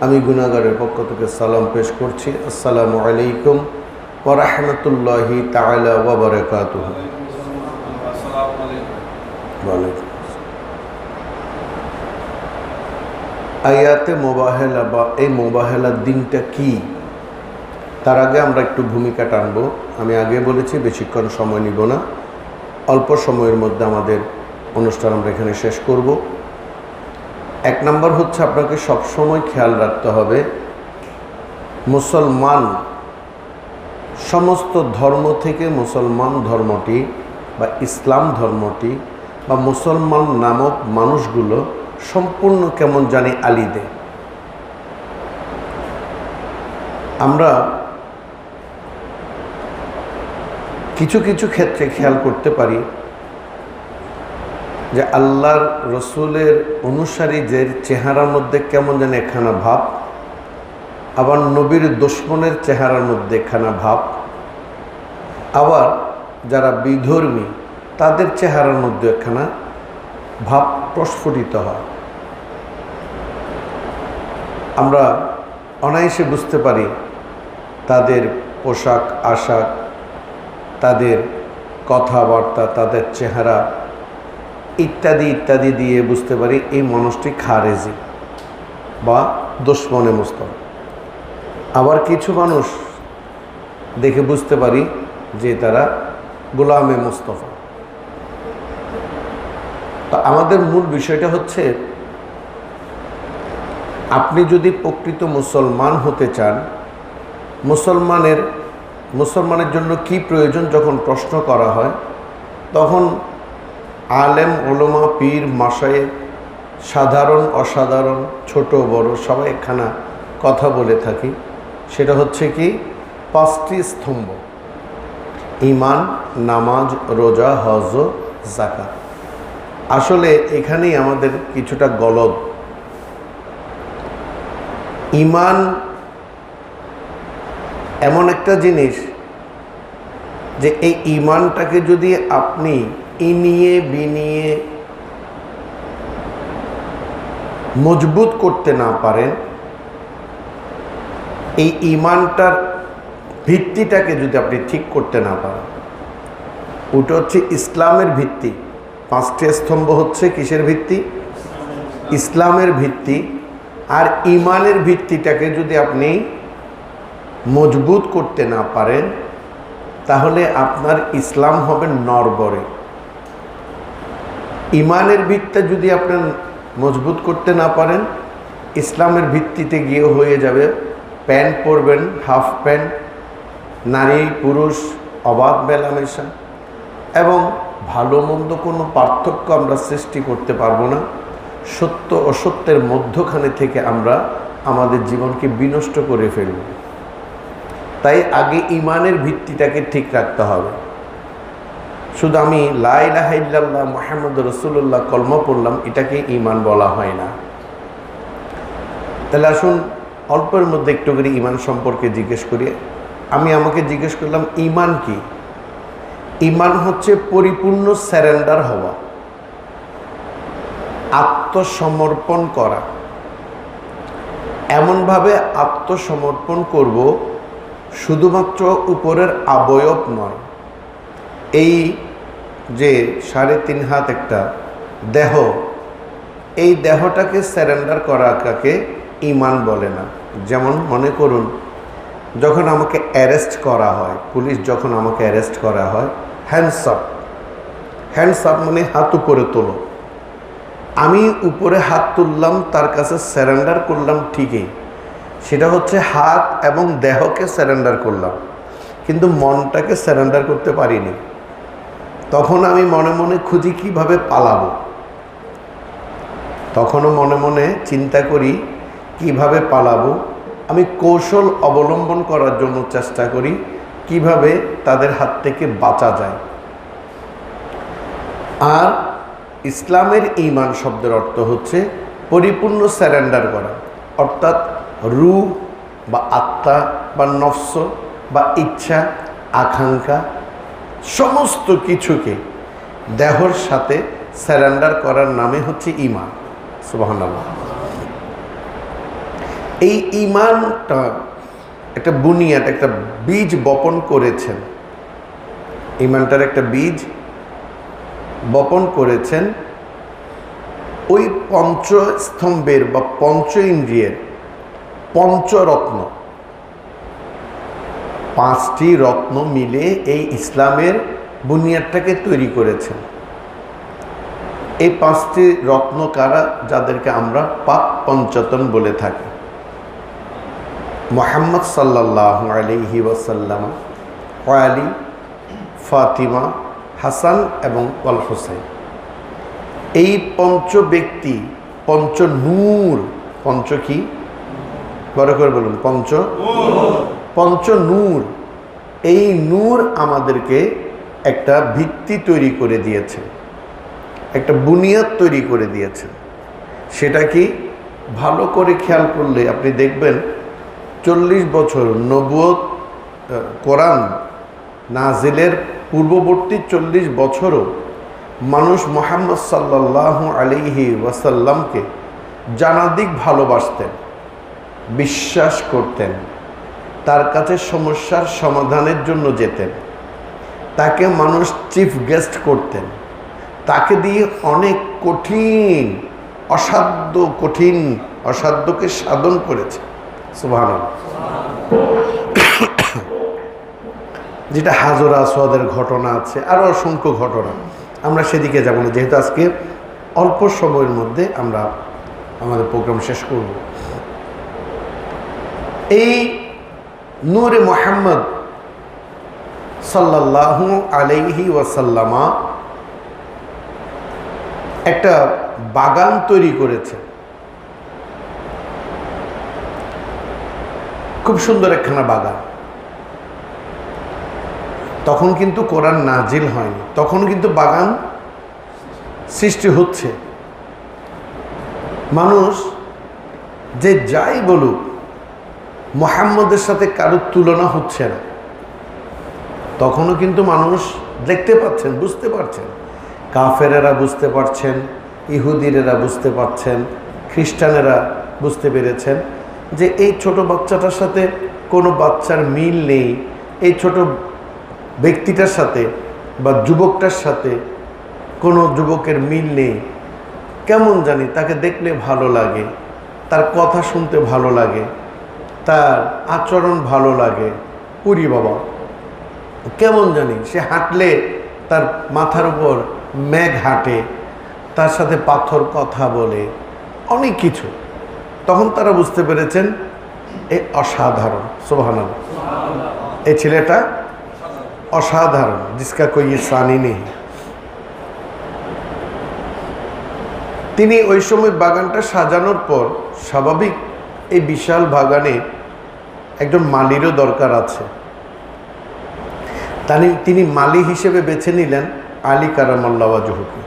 আমি গুনাহগারের পক্ষ থেকে সালাম পেশ করছি। আসসালামু আলাইকুম ওয়া রাহমাতুল্লাহি তাআলা ওয়া বারাকাতুহু। আয়াতে মুবাহালা বা এই মুবাহালার দিনটা কি, তার আগে আমরা একটু ভূমিকা টানব। আমি আগে বলেছি বেশিক্ষণ সময় নিব না, অল্প সময়ের মধ্যে আমাদের অনুষ্ঠান আমরা এখানে শেষ করব। এক নম্বর হচ্ছে, আপনাকে সবসময় খেয়াল রাখতে হবে মুসলমান, সমস্ত ধর্ম থেকে মুসলমান ধর্মটি বা ইসলাম ধর্মটি বা মুসলমান নামক মানুষগুলো সম্পূর্ণ কেমন জানি আলিদে। আমরা কিছু কিছু ক্ষেত্রে খেয়াল করতে পারি যে আল্লাহর রসুলের অনুসারীদের চেহারার মধ্যে কেমন যেন একখানা ভাব, আবার নবীর দুশমনের চেহারার মধ্যে একখানা ভাব, আবার যারা বিধর্মী তাদের চেহারার মধ্যে একখানা ভাব প্রস্ফুটিত হয়। আমরা অনায়াসে বুঝতে পারি তাদের পোশাক আশাক, তাদের কথাবার্তা, তাদের চেহারা ইত্যাদি ইত্যাদি দিয়ে বুঝতে পারি এই মানুষটি খারেজি বা দুশমনে মুসলমান। আবার কিছু মানুষ দেখে বুঝতে পারি যে তারা গোলামে মুস্তফা। তো আমাদের মূল বিষয়টা হচ্ছে, আপনি যদি প্রকৃত মুসলমান হতে চান, মুসলমানের জন্য কি প্রয়োজন যখন প্রশ্ন করা হয়, তখন আলেম ওলামা পীর মাশায়েখ সাধারণ অসাধারণ ছোট বড় সবাই একখানা কথা বলে থাকি। সেটা হচ্ছে কি, 5টি স্তম্ভ: ঈমান, নামাজ, রোজা, হজ, যাকাত। আসলে এখানেই আমাদের কিছুটা গলদ। ঈমান এমন একটা জিনিস যে এই ঈমানটাকে যদি আপনি ইনিয়ে বিনিয়ে মজবুত করতে না পারেন, এই ঈমানটার ভিত্তিটাকে যদি আপনি ঠিক করতে না পারেন, ওটা হচ্ছে ইসলামের ভিত্তি। 5টি স্তম্ভ হচ্ছে কিসের ভিত্তি? ইসলামের ভিত্তি। আর ঈমানের ভিত্তিটাকে যদি আপনি মজবুত করতে না পারেন, তাহলে আপনার ইসলাম হবে নড়বড়ে। ঈমানের ভিত্তিটা যদি আপনি মজবুত করতে না পারেন, ইসলামের ভিত্তিতে গিয়ে হয়ে যাবে প্যান্ট পরবেন, হাফ প্যান্ট, নারী পুরুষ অবাধ মেলামেশা, এবং ভালো মন্দ কোনো পার্থক্য আমরা সৃষ্টি করতে পারবো না। সত্য অসত্যের মধ্যখানে থেকে আমরা আমাদের জীবনকে বিনষ্ট করে ফেলব। তাই আগে ঈমানের ভিত্তিটাকে ঠিক রাখতে হবে। শুধু আমি লা ইলাহা ইল্লাল্লাহ মুহাম্মাদুর রাসূলুল্লাহ কলমা পড়লাম, এটাকে ঈমান বলা হয় না। তাহলে আসুন অল্পের মধ্যে একটু করে ঈমান সম্পর্কে জিজ্ঞেস করি। আমাকে জিজ্ঞেস করলাম ঈমান কি? ঈমান হচ্ছে পরিপূর্ণ স্যারেন্ডার হওয়া, আত্মসমর্পণ করা। এমনভাবে আত্মসমর্পণ করব, শুধুমাত্র উপরের অবয়ব নয়। এই যে 3.5 হাত একটা দেহ, এই দেহটাকে স্যারেন্ডার করাকে ঈমান বলে না। যেমন মনে করুন, যখন আমাকে অ্যারেস্ট করা হয়, পুলিশ যখন আমাকে অ্যারেস্ট করা হয়, হ্যান্ডস আপ মানে হাত উপরে তোলো। আমি উপরে হাত তুললাম, তার কাছে স্যারেন্ডার করলাম ঠিকই, সেটা হচ্ছে হাত এবং দেহকে স্যারেন্ডার করলাম, কিন্তু মনটাকে স্যারেন্ডার করতে পারিনি। তখন আমি মনে মনে খুঁজি কিভাবে পালাবো, তখনও মনে মনে চিন্তা করি কিভাবে পালাবো। আমি কৌশল অবলম্বন করার জন্য চেষ্টা করি কিভাবে তাদের হাত থেকে বাঁচা যায়। আর ইসলামের ঈমান শব্দের অর্থ হচ্ছে পরিপূর্ণ স্যারেন্ডার করা, অর্থাৎ রূহ বা আত্মা বা নফস বা ইচ্ছা আকাঙ্ক্ষা সমস্ত কিছুকে দেহর সাথে স্যারেন্ডার করার নামে হচ্ছে ঈমান। সুবহানাল্লাহ। এই ঈমানটা একটা বুনিয়াদ, একটা বীজ বপন করেছেন। ঈমানটার একটা বীজ বপন করেছেন ওই পঞ্চস্তম্ভের বা পঞ্চ ইন্দ্রিয়ের পঞ্চরত্ন, 5টি রত্ন মিলে এই ইসলামের বুনিয়াদটাকে তৈরি করেছেন। এই 5টি রত্ন কারা? যাদেরকে আমরা পাক পঞ্চতন বলে থাকি। মুহাম্মদ সাল্লাল্লাহু আলাইহি ওয়াসাল্লাম, আলী, ফাতিমা, হাসান এবং আল হুসাইন, এই পঞ্চ ব্যক্তি, পঞ্চ নূর, পঞ্চ কি বড় করে বলুন, পঞ্চ নূর। এই নূর আমাদেরকে একটা ভিত্তি তৈরি করে দিয়েছে, একটা বুনিয়াদ তৈরি করে দিয়েছেন। সেটা কি? ভালো করে খেয়াল করলে আপনি দেখবেন 40 বছর নবুয়ত, কোরআন নাজিলের পূর্ববর্তী 40 বছরও মানুষ মুহাম্মদ সাল্লাল্লাহু আলাইহি ওয়াসাল্লামকে জানাদিক ভালোবাসতেন, বিশ্বাস করতেন, তার কাছে সমস্যার সমাধানের জন্য যেতেন, তাকে মানুষ চিফ গেস্ট করতেন, তাকে দিয়ে অনেক কঠিন অসাধ্যকে সাধন করেছে। সুবহানাল্লাহ। যেটা হাজর আসওয়াদের ঘটনা আছে, আরও অসংখ্য ঘটনা, আমরা সেদিকে যাব না, যেহেতু আজকে অল্প সময়ের মধ্যে আমরা আমাদের প্রোগ্রাম শেষ করব। এই নূরে মুহাম্মদ সাল্লাল্লাহু আলাইহি ওয়াসাল্লামা একটা বাগান তৈরি করেছে, খুব সুন্দর একখানা বাগান। তখন কিন্তু কোরআন নাজিল হয়নি, তখন কিন্তু বাগান সৃষ্টি হচ্ছে। মানুষ যে যাই বলুক, মুহাম্মদের সাথে কারোর তুলনা হচ্ছে না। তখনও কিন্তু মানুষ দেখতে পাচ্ছেন, বুঝতে পারছেন, কাফেরেরা বুঝতে পারছেন, ইহুদিরা বুঝতে পারছেন, খ্রিস্টানেরা বুঝতে পেরেছেন যে এই ছোট বাচ্চাটার সাথে কোনো বাচ্চার মিল নেই, এই ছোট ব্যক্তিটার সাথে বা যুবকটার সাথে কোনো যুবকের মিল নেই। কেমন জানি তাকে দেখলে ভালো লাগে, তার কথা শুনতে ভালো লাগে, তার আচরণ ভালো লাগে। পুরি বাবা, কেমন জানি সে হাঁটলে তার মাথার উপর মেঘ হাঁটে, তার সাথে পাথর কথা বলে, অনেক কিছু। তখন তারা বুঝতে পেরেছেন এ অসাধারণ। সুবহানাল্লাহ, এই ছেলেটা অসাধারণ, জিসকা কোই সানি নেই। তিনি ওই সময় বাগানটা সাজানোর পর স্বাভাবিক এই বিশাল বাগানে একজন মালিরও দরকার আছে। তিনি মালি হিসেবে বেছে নিলেন আলী কারামাল্লাহু ওয়াজহুকে।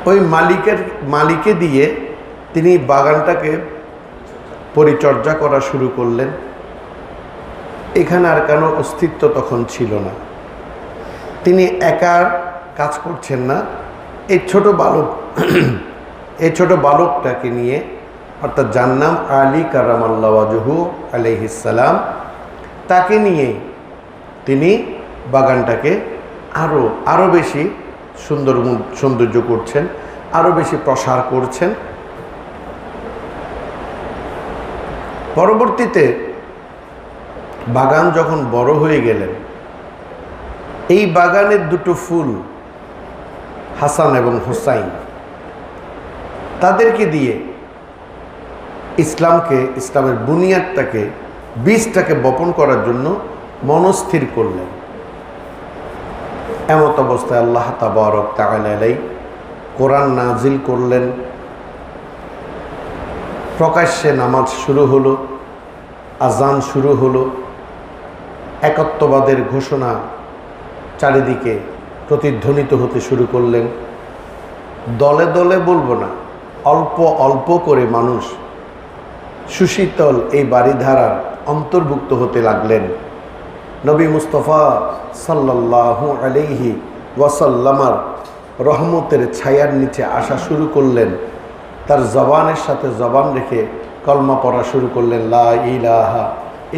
ওই মালিকে দিয়ে তিনি বাগানটাকে পরিচর্যা করা শুরু করলেন। এখানে আর কোনো অস্তিত্ব তখন ছিল না, তিনি একা কাজ করছেন না। এই ছোট বালকটাকে নিয়ে, অর্থাৎ যার নাম আলী কারামাল্লাহু ওয়াজহু আলাইহিস সালাম, তাকে নিয়ে তিনি বাগানটাকে আরও বেশি সৌন্দর্য করছেন, আরও বেশি প্রসার করছেন। পরবর্তীতে বাগান যখন বড় হয়ে গেলেন, এই বাগানের দুটো ফুল হাসান এবং হুসাইন, তাদেরকে দিয়ে ইসলামের বুনিয়াদটাকে, বীজটাকে বপন করার জন্য মনস্থির করলেন। এমত অবস্থায় আল্লাহ তাবারক তাআলা কোরআন নাজিল করলেন। প্রকাশ্যে নামাজ শুরু হলো, আজান শুরু হলো, একত্ববাদের ঘোষণা চারিদিকে প্রতিধ্বনিত হতে শুরু করলেন। দলে দলে বলবো না, অল্প অল্প করে মানুষ সুশীতল এই বাড়িধারার অন্তর্ভুক্ত হতে লাগলেন। নবী মুস্তাফা সাল্লাল্লাহু আলাইহি ওয়াসাল্লামার রহমতের ছায়ার নিচে আসা শুরু করলেন। তার জবানের সাথে জবান রেখে কলমা পড়া শুরু করলেন, লা ইলাহা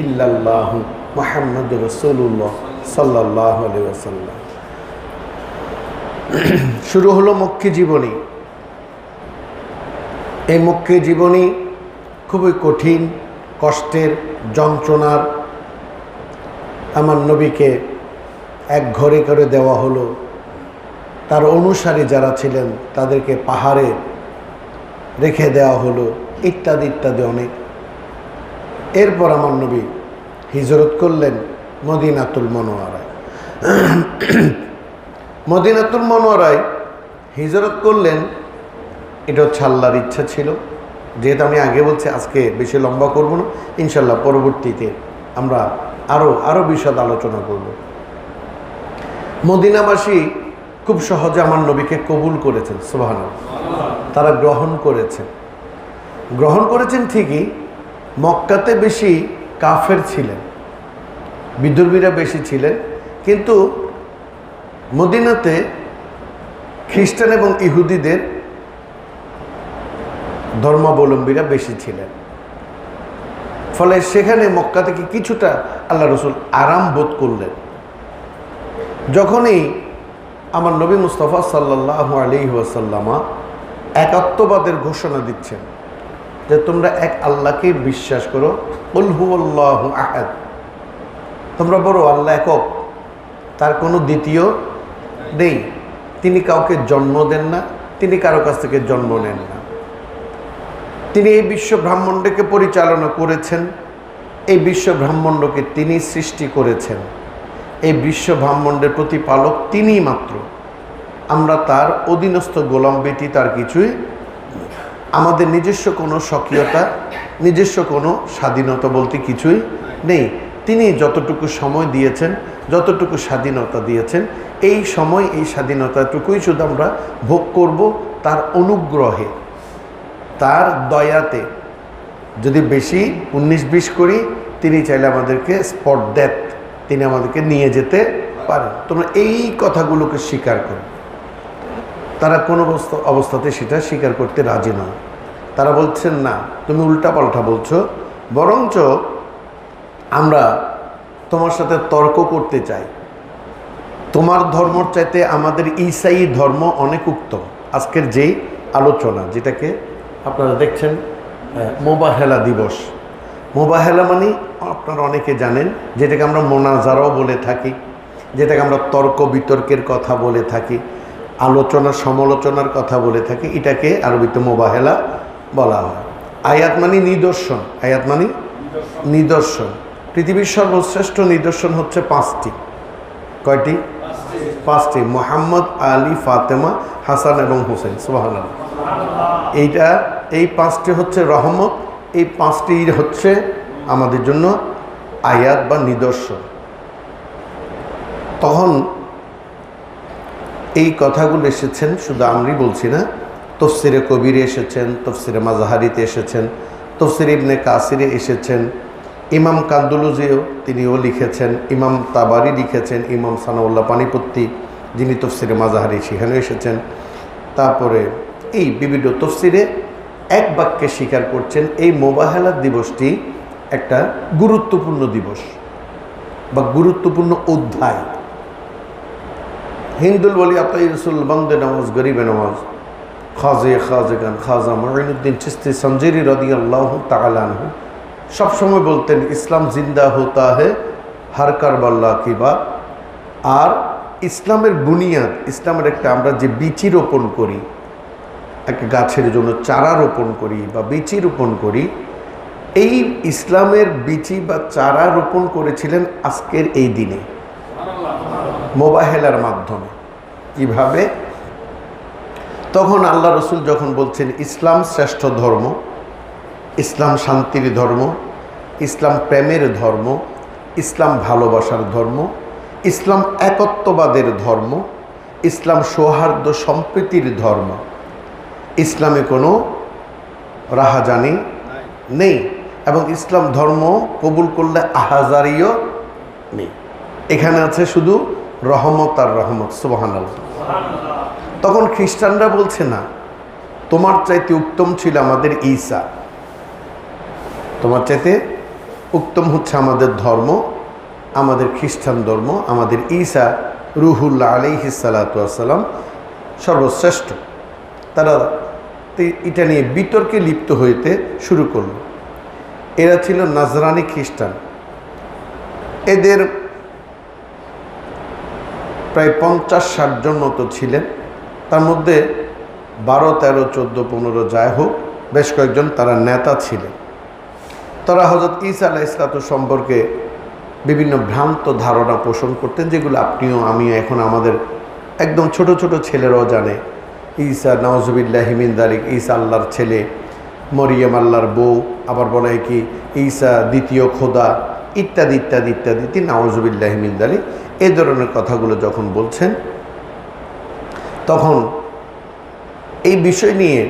ইল্লাল্লাহু মুহাম্মাদুর রাসূলুল্লাহ সাল্লাল্লাহু আলাইহি ওয়াসাল্লাম। শুরু হলো মক্কি জীবনী। এই মক্কি জীবনী খুবই কঠিন, কষ্টের, যন্ত্রণার। আমার নবীকে এক ঘরে করে দেওয়া হলো, তার অনুসারী যারা ছিলেন তাদেরকে পাহাড়ে রেখে দেওয়া হলো, ইত্যাদি ইত্যাদি অনেক। এরপর আমার নবী হিজরত করলেন মদিনাতুল মুনাওয়ারায়। মদিনাতুল মুনাওয়ারায় হিজরত করলেন, এটা হচ্ছে আল্লাহর ইচ্ছা ছিল। যেহেতু আমি আগে বলছি, আজকে বেশি লম্বা করব না, ইনশাল্লাহ পরবর্তীতে আমরা আরও বিশদ আলোচনা করব। মদিনাবাসী খুব সহজে আমার নবীকে কবুল করেছেন, সুবহানাল্লাহ। তারা গ্রহণ করেছেন ঠিকই। মক্কাতে বেশি কাফের ছিলেন, বিদ্রোহীরা বেশি ছিলেন, কিন্তু মদিনাতে খ্রিস্টান এবং ইহুদিদের ধর্মাবলম্বীরা বেশি ছিলেন। ফলে সেখানে মক্কা থেকে কিছুটা আল্লাহ রসুল আরাম বোধ করলেন। যখনই আমার নবী মুস্তাফা সাল্লাল্লাহু আলাইহি ওয়াসাল্লাম একাত্মবাদের ঘোষণা দিচ্ছেন যে তোমরা এক আল্লাহকে বিশ্বাস করো, কুল হুয়াল্লাহু আহাদ, তোমরা বলো আল্লাহ একক, তার কোনো দ্বিতীয় নেই, তিনি কাউকে জন্ম দেন না, তিনি কারো কাছ থেকে জন্ম নেন না, তিনি এই বিশ্ব ব্রহ্মাণ্ডকে পরিচালনা করেছেন, এই বিশ্ব ব্রহ্মাণ্ডকে তিনি সৃষ্টি করেছেন, এই বিশ্ব ব্রহ্মাণ্ডের প্রতিপালক তিনিই মাত্র, আমরা তার অধীনস্থ গোলাম ব্যতীত আর কিছুই, আমাদের নিজস্ব কোনো স্বকীয়তা, নিজস্ব কোনো স্বাধীনতা বলতে কিছুই নেই। তিনি যতটুকু সময় দিয়েছেন, যতটুকু স্বাধীনতা দিয়েছেন, এই সময় এই স্বাধীনতাটুকুই শুধু আমরা ভোগ করব তার অনুগ্রহে, তার দয়াতে। যদি বেশি 19-20 করি, তিনি চাইলে আমাদেরকে স্পট ডেথ, তিনি আমাদেরকে নিয়ে যেতে পারেন। তোমরা এই কথাগুলোকে স্বীকার করো। তারা কোনো অবস্থাতে সেটা স্বীকার করতে রাজি নয়। তারা বলছেন, না, তুমি উল্টাপাল্টা বলছো, বরঞ্চ আমরা তোমার সাথে তর্ক করতে চাই, তোমার ধর্মর চাইতে আমাদের ঈসাই ধর্ম অনেক উত্তম। আজকের যেই আলোচনা, যেটাকে আপনারা দেখছেন মোবাহেলা দিবস, মোবাহেলা মানে আপনারা অনেকে জানেন, যেটাকে আমরা মোনাজারাও বলে থাকি, যেটাকে আমরা তর্ক বিতর্কের কথা বলে থাকি, আলোচনা সমালোচনার কথা বলে থাকি, এটাকে আরবিতে মোবাহেলা বলা হয়। আয়াত মানে নিদর্শন, আয়াত মানে নিদর্শন। পৃথিবীর সর্বশ্রেষ্ঠ নিদর্শন হচ্ছে 5টি। কয়টি? 5টি। মুহাম্মদ, আলী, ফাতেমা, হাসান এবং হুসেন, সুবহানাল্লাহ। এই 5টি হচ্ছে রহমত, এই 5টি হচ্ছে আমাদের জন্য আয়াত বা নিদর্শন। তখন এই কথাগুলো এসেছেন, শুধু আমরাই বলছি না, তফসিরে কবিরে এসেছেন, তফসিরে মাজাহারিতে এসেছেন, তফসিরে ইবনে কাসিরে এসেছেন, ইমাম কান্দুলুজিও তিনিও লিখেছেন, ইমাম তাবারি লিখেছেন, ইমাম সানাউল্লাহ পানিপত্তি যিনি তফসিরে মাজাহারি সেখানেও এসেছেন। তারপরে এই বিভিন্ন তফসিরে এক বাক্যে স্বীকার করছেন এই মোবাহেলা দিবসটি একটা গুরুত্বপূর্ণ দিবস বা গুরুত্বপূর্ণ অধ্যায়। হিন্দুল বলি আতাই রসুল, বন্দে নামাজ, গরিবে নামাজ, খাজেগান খাজা মুঈনুদ্দিন চিশতি সঞ্জেরি রাদিয়াল্লাহু তাআলা আনহু সবসময় বলতেন, ইসলাম জিন্দা হতা হে হর কারবাল্লা কি বাত। আর ইসলামের বুনিয়াদ, ইসলামের একটা, আমরা যে বীচি রোপণ করি, একটা গাছের জন্য চারা রোপণ করি বা বীচি রোপণ করি, এই ইসলামের বীচি বা চারা রোপণ করেছিলেন আজকের এই দিনে মোবাহেলার মাধ্যমে। কিভাবে? তখন আল্লাহ রসুল যখন বলছেন ইসলাম শ্রেষ্ঠ ধর্ম, ইসলাম শান্তির ধর্ম, ইসলাম প্রেমের ধর্ম, ইসলাম ভালোবাসার ধর্ম, ইসলাম একত্ববাদের ধর্ম, ইসলাম সৌহার্দ্য সম্প্রীতির ধর্ম, ইসলামে কোনো রাহাজানি নেই, এবং ইসলাম ধর্ম কবুল করলে আহাজারিও নেই, এখানে আছে শুধু রহমত আর রহমত, সুবহানাল্লাহ। তখন খ্রিস্টানরা বলছে, না, তোমার চাইতে উত্তম ছিল আমাদের ঈসা, তোমার চাইতে উত্তম হচ্ছে আমাদের ধর্ম, আমাদের খ্রিস্টান ধর্ম, আমাদের ঈসা রুহুল্লাহ আলাইহিস সালাতু ওয়াস সালাম সর্বশ্রেষ্ঠ। তারা এটা নিয়ে বিতর্কে লিপ্ত হইতে শুরু করল। এরা ছিল নাজরানি খ্রিস্টান। এদের প্রায় 50-60 জন মতো ছিলেন। তার মধ্যে 12, 13, 14, 15 যাই হোক বেশ কয়েকজন তারা নেতা ছিলেন। তারা হযরত ঈসা আলাইহিস সালাতু সম্পর্কে বিভিন্ন ভ্রান্ত ধারণা পোষণ করতেন, যেগুলো আপনিও আমিও এখন আমাদের একদম ছোট ছোট ছেলেরাও জানে। ঈসা নাউজুবিল্লাহি মিন যালিক, ঈসা আল্লাহর ছেলে, মরিয়ম আল্লাহর বউ, আবার বলা হয় কি ঈসা দ্বিতীয় খোদা, ইত্যাদি ইত্যাদি ইত্যাদি নাউজুবিল্লাহি মিন যালিক। এই ধরনের কথাগুলো যখন বলছেন, তখন এই বিষয় নিয়ে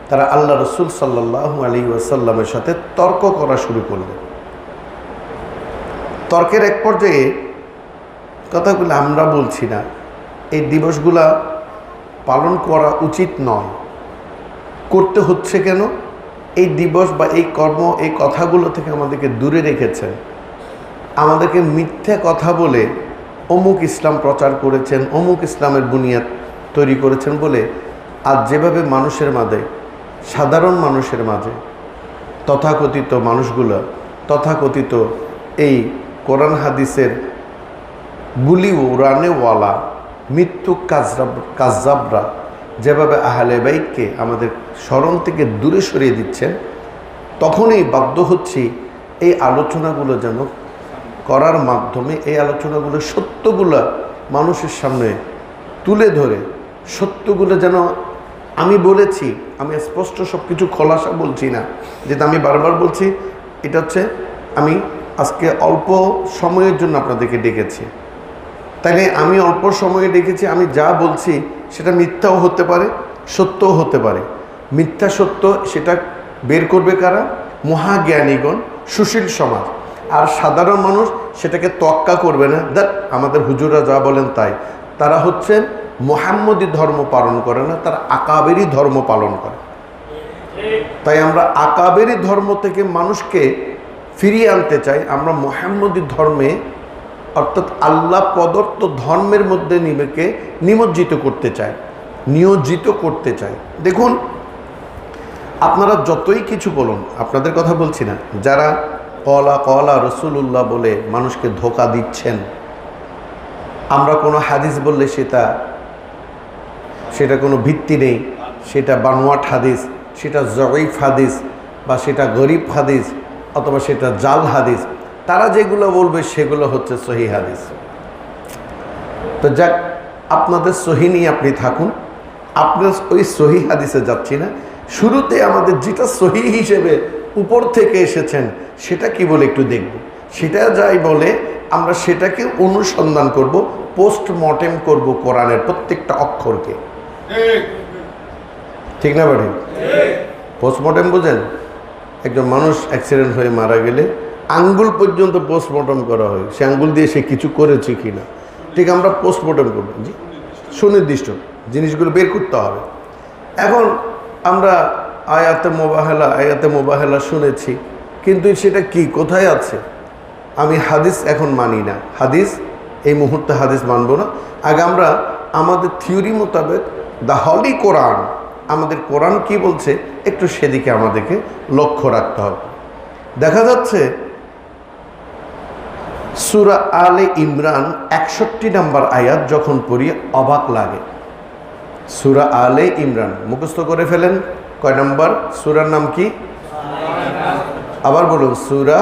তারা আল্লাহ রসুল সাল্লাল্লাহু আলাইহি ওয়াসাল্লামের সাথে তর্ক করা শুরু করলেন। তর্কের এক পর্যায়ে কথাগুলো আমরা বলছি না, এই দিবসগুলা পালন করা উচিত নয়, করতে হচ্ছে কেন? এই দিবস বা এই কর্ম, এই কথাগুলো থেকে আমাদেরকে দূরে রেখেছেন। আমাদেরকে মিথ্যা কথা বলে অমুক ইসলাম প্রচার করেছেন, অমুক ইসলামের বুনিয়াদ তৈরি করেছেন বলে আজ যেভাবে মানুষের মাঝে, সাধারণ মানুষের মাঝে তথাকথিত মানুষগুলো, তথাকথিত এই কোরআন হাদিসের বুলি উড়ানেওয়ালা মৃত্যু কাজ্জাবরা যেভাবে আহলে বাইতকে আমাদের স্মরণ থেকে দূরে সরিয়ে দিচ্ছেন, তখনই বাধ্য হচ্ছি এই আলোচনাগুলো যেন করার মাধ্যমে এই আলোচনাগুলো সত্যগুলো মানুষের সামনে তুলে ধরে, সত্যগুলো যেন আমি বলেছি, আমি স্পষ্ট সব কিছু খোলাসা বলছি না, যেটা আমি বারবার বলছি। এটা হচ্ছে আমি আজকে অল্প সময়ের জন্য আপনাদেরকে ডেকেছি, তাইলে আমি অল্প সময়ে ডেকেছি, আমি যা বলছি সেটা মিথ্যাও হতে পারে, সত্যও হতে পারে। মিথ্যা সত্য সেটা বের করবে কারা? মহাজ্ঞানীগণ, সুশীল সমাজ। আর সাধারণ মানুষ সেটাকে তোয়াক্কা করবে না, দ্যাট আমাদের হুজুররা যা বলেন তাই। তারা হচ্ছেন মুহাম্মদী ধর্ম পালন করে না, তারা আকাবেরি ধর্ম পালন করে। তাই আমরা আকাবেরি ধর্ম থেকে মানুষকে ফিরিয়ে আনতে চাই। আমরা মুহাম্মদী ধর্মে, অর্থাৎ আল্লাহ প্রদত্ত ধর্মের মধ্যে নিজেকে নিমজ্জিত করতে চাই, নিয়োজিত করতে চাই। দেখুন, আপনারা যতই কিছু বলুন, আপনাদের কথা বলছি না, যারা কলা কলা রসুল্লাহ বলে মানুষকে ধোঁকা দিচ্ছেন, আমরা কোনো হাদিস বললে সেটা কোনো ভিত্তি নেই, সেটা বানোয়াট হাদিস, সেটা জয়ীফ হাদিস, বা সেটা গরিব হাদিস, অথবা সেটা জাল হাদিস, তারা যেগুলো বলবে সেগুলো হচ্ছে সহি হাদিস। তো যাক, আপনাদের সহি নিয়ে আপনি থাকুন, আপনার ওই সহি হাদিসে যাচ্ছি না। শুরুতে আমাদের যেটা সহি হিসেবে উপর থেকে এসেছেন সেটা কি বলে একটু দেখব, সেটা যাই বলে আমরা সেটাকে অনুসন্ধান করব, পোস্টমর্টেম করব কোরআনের প্রত্যেকটা অক্ষরকে। ঠিক না বাড়ি? পোস্টমর্টেম বোঝেন? একজন মানুষ অ্যাক্সিডেন্ট হয়ে মারা গেলে আঙ্গুল পর্যন্ত পোস্টমর্টম করা হয়, সে আঙ্গুল দিয়ে সে কিছু করেছে কিনা। ঠিক আমরা পোস্টমর্টম করব, জি, সুনির্দিষ্ট জিনিসগুলো বের করতে হবে। এখন আমরা আয়াতে মোবাহেলা শুনেছি, কিন্তু সেটা কি, কোথায় আছে? আমি হাদিস এখন মানি না, হাদিস এই মুহূর্তে হাদিস মানব না। আগে আমরা আমাদের থিওরি মোতাবেক দ্য হলি কোরআন, আমাদের কোরআন কি বলছে একটু সেদিকে আমাদেরকে লক্ষ্য রাখতে হবে। দেখা যাচ্ছে সূরা আলে ইমরান 61 নম্বর আয়াত যখন পড়ি অবাক লাগে। সূরা আলে ইমরান মুখস্থ করে ফেলেন। কয় নম্বর? সূরার নাম কি? আবার বলুন, সূরা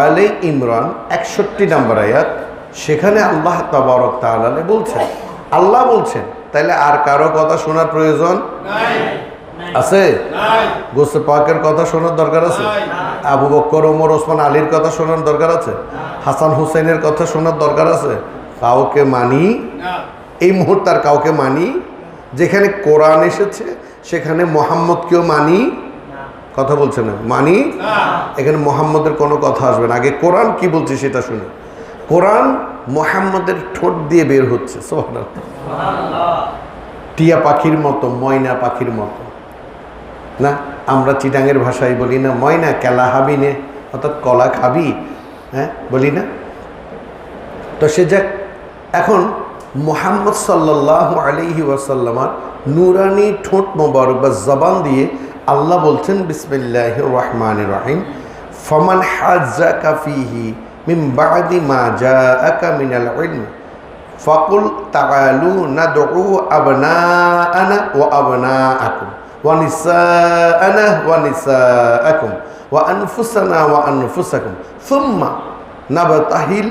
আলে ইমরান 61 নম্বর আয়াত। সেখানে আল্লাহ তাবারক তাআলা বলছেন, আল্লাহ বলছেন, তাইলে আর কারো কথা শোনার প্রয়োজন আছে? গোসে পাকের কথা শোনার দরকার আছে? আবু বকর, ওমর, ওসমান, আলীর কথা শোনার দরকার আছে? হাসান হুসাইনের কথা শোনার দরকার আছে? কাউকে মানি এই মুহূর্তে, আর কাউকে মানি? যেখানে কোরআন এসেছে সেখানে মোহাম্মদকেও মানি? কথা বলছে না, মানি? এখানে মোহাম্মদের কোনো কথা আসবে না, আগে কোরআন কি বলছে সেটা শুনে। কোরআন মোহাম্মদের ঠোঁট দিয়ে বের হচ্ছে, সুবহানাল্লাহ, টিয়া পাখির মতো, ময়না পাখির মতো। না, আমরা চিটাঙের ভাষায় বলি না, ময়না কেলা হাবি নে, অর্থাৎ কলা খাবি, হ্যাঁ বলি না। তো সে যাক, এখন মুহাম্মদ সাল্লাল্লাহু আলাইহি ওয়াসাল্লামার নুরানি ঠোঁট মোবারক বা জবান দিয়ে আল্লাহ বলছেন বিসমিল্লাহির রহমানির রহিম, ফামান হাজ্জাকা ফীহি মিন বা'দি মা জাআকা মিনাল ইলম ফাকুল তাআলু নাদউ আবনাআনা ওয়া আবনাআকুম ওয়া নিসাআনা ওয়া নিসাআকুম ওয়া আনফুসানা ওয়া আনফুসাকুম সুম্মা নাবতাহিল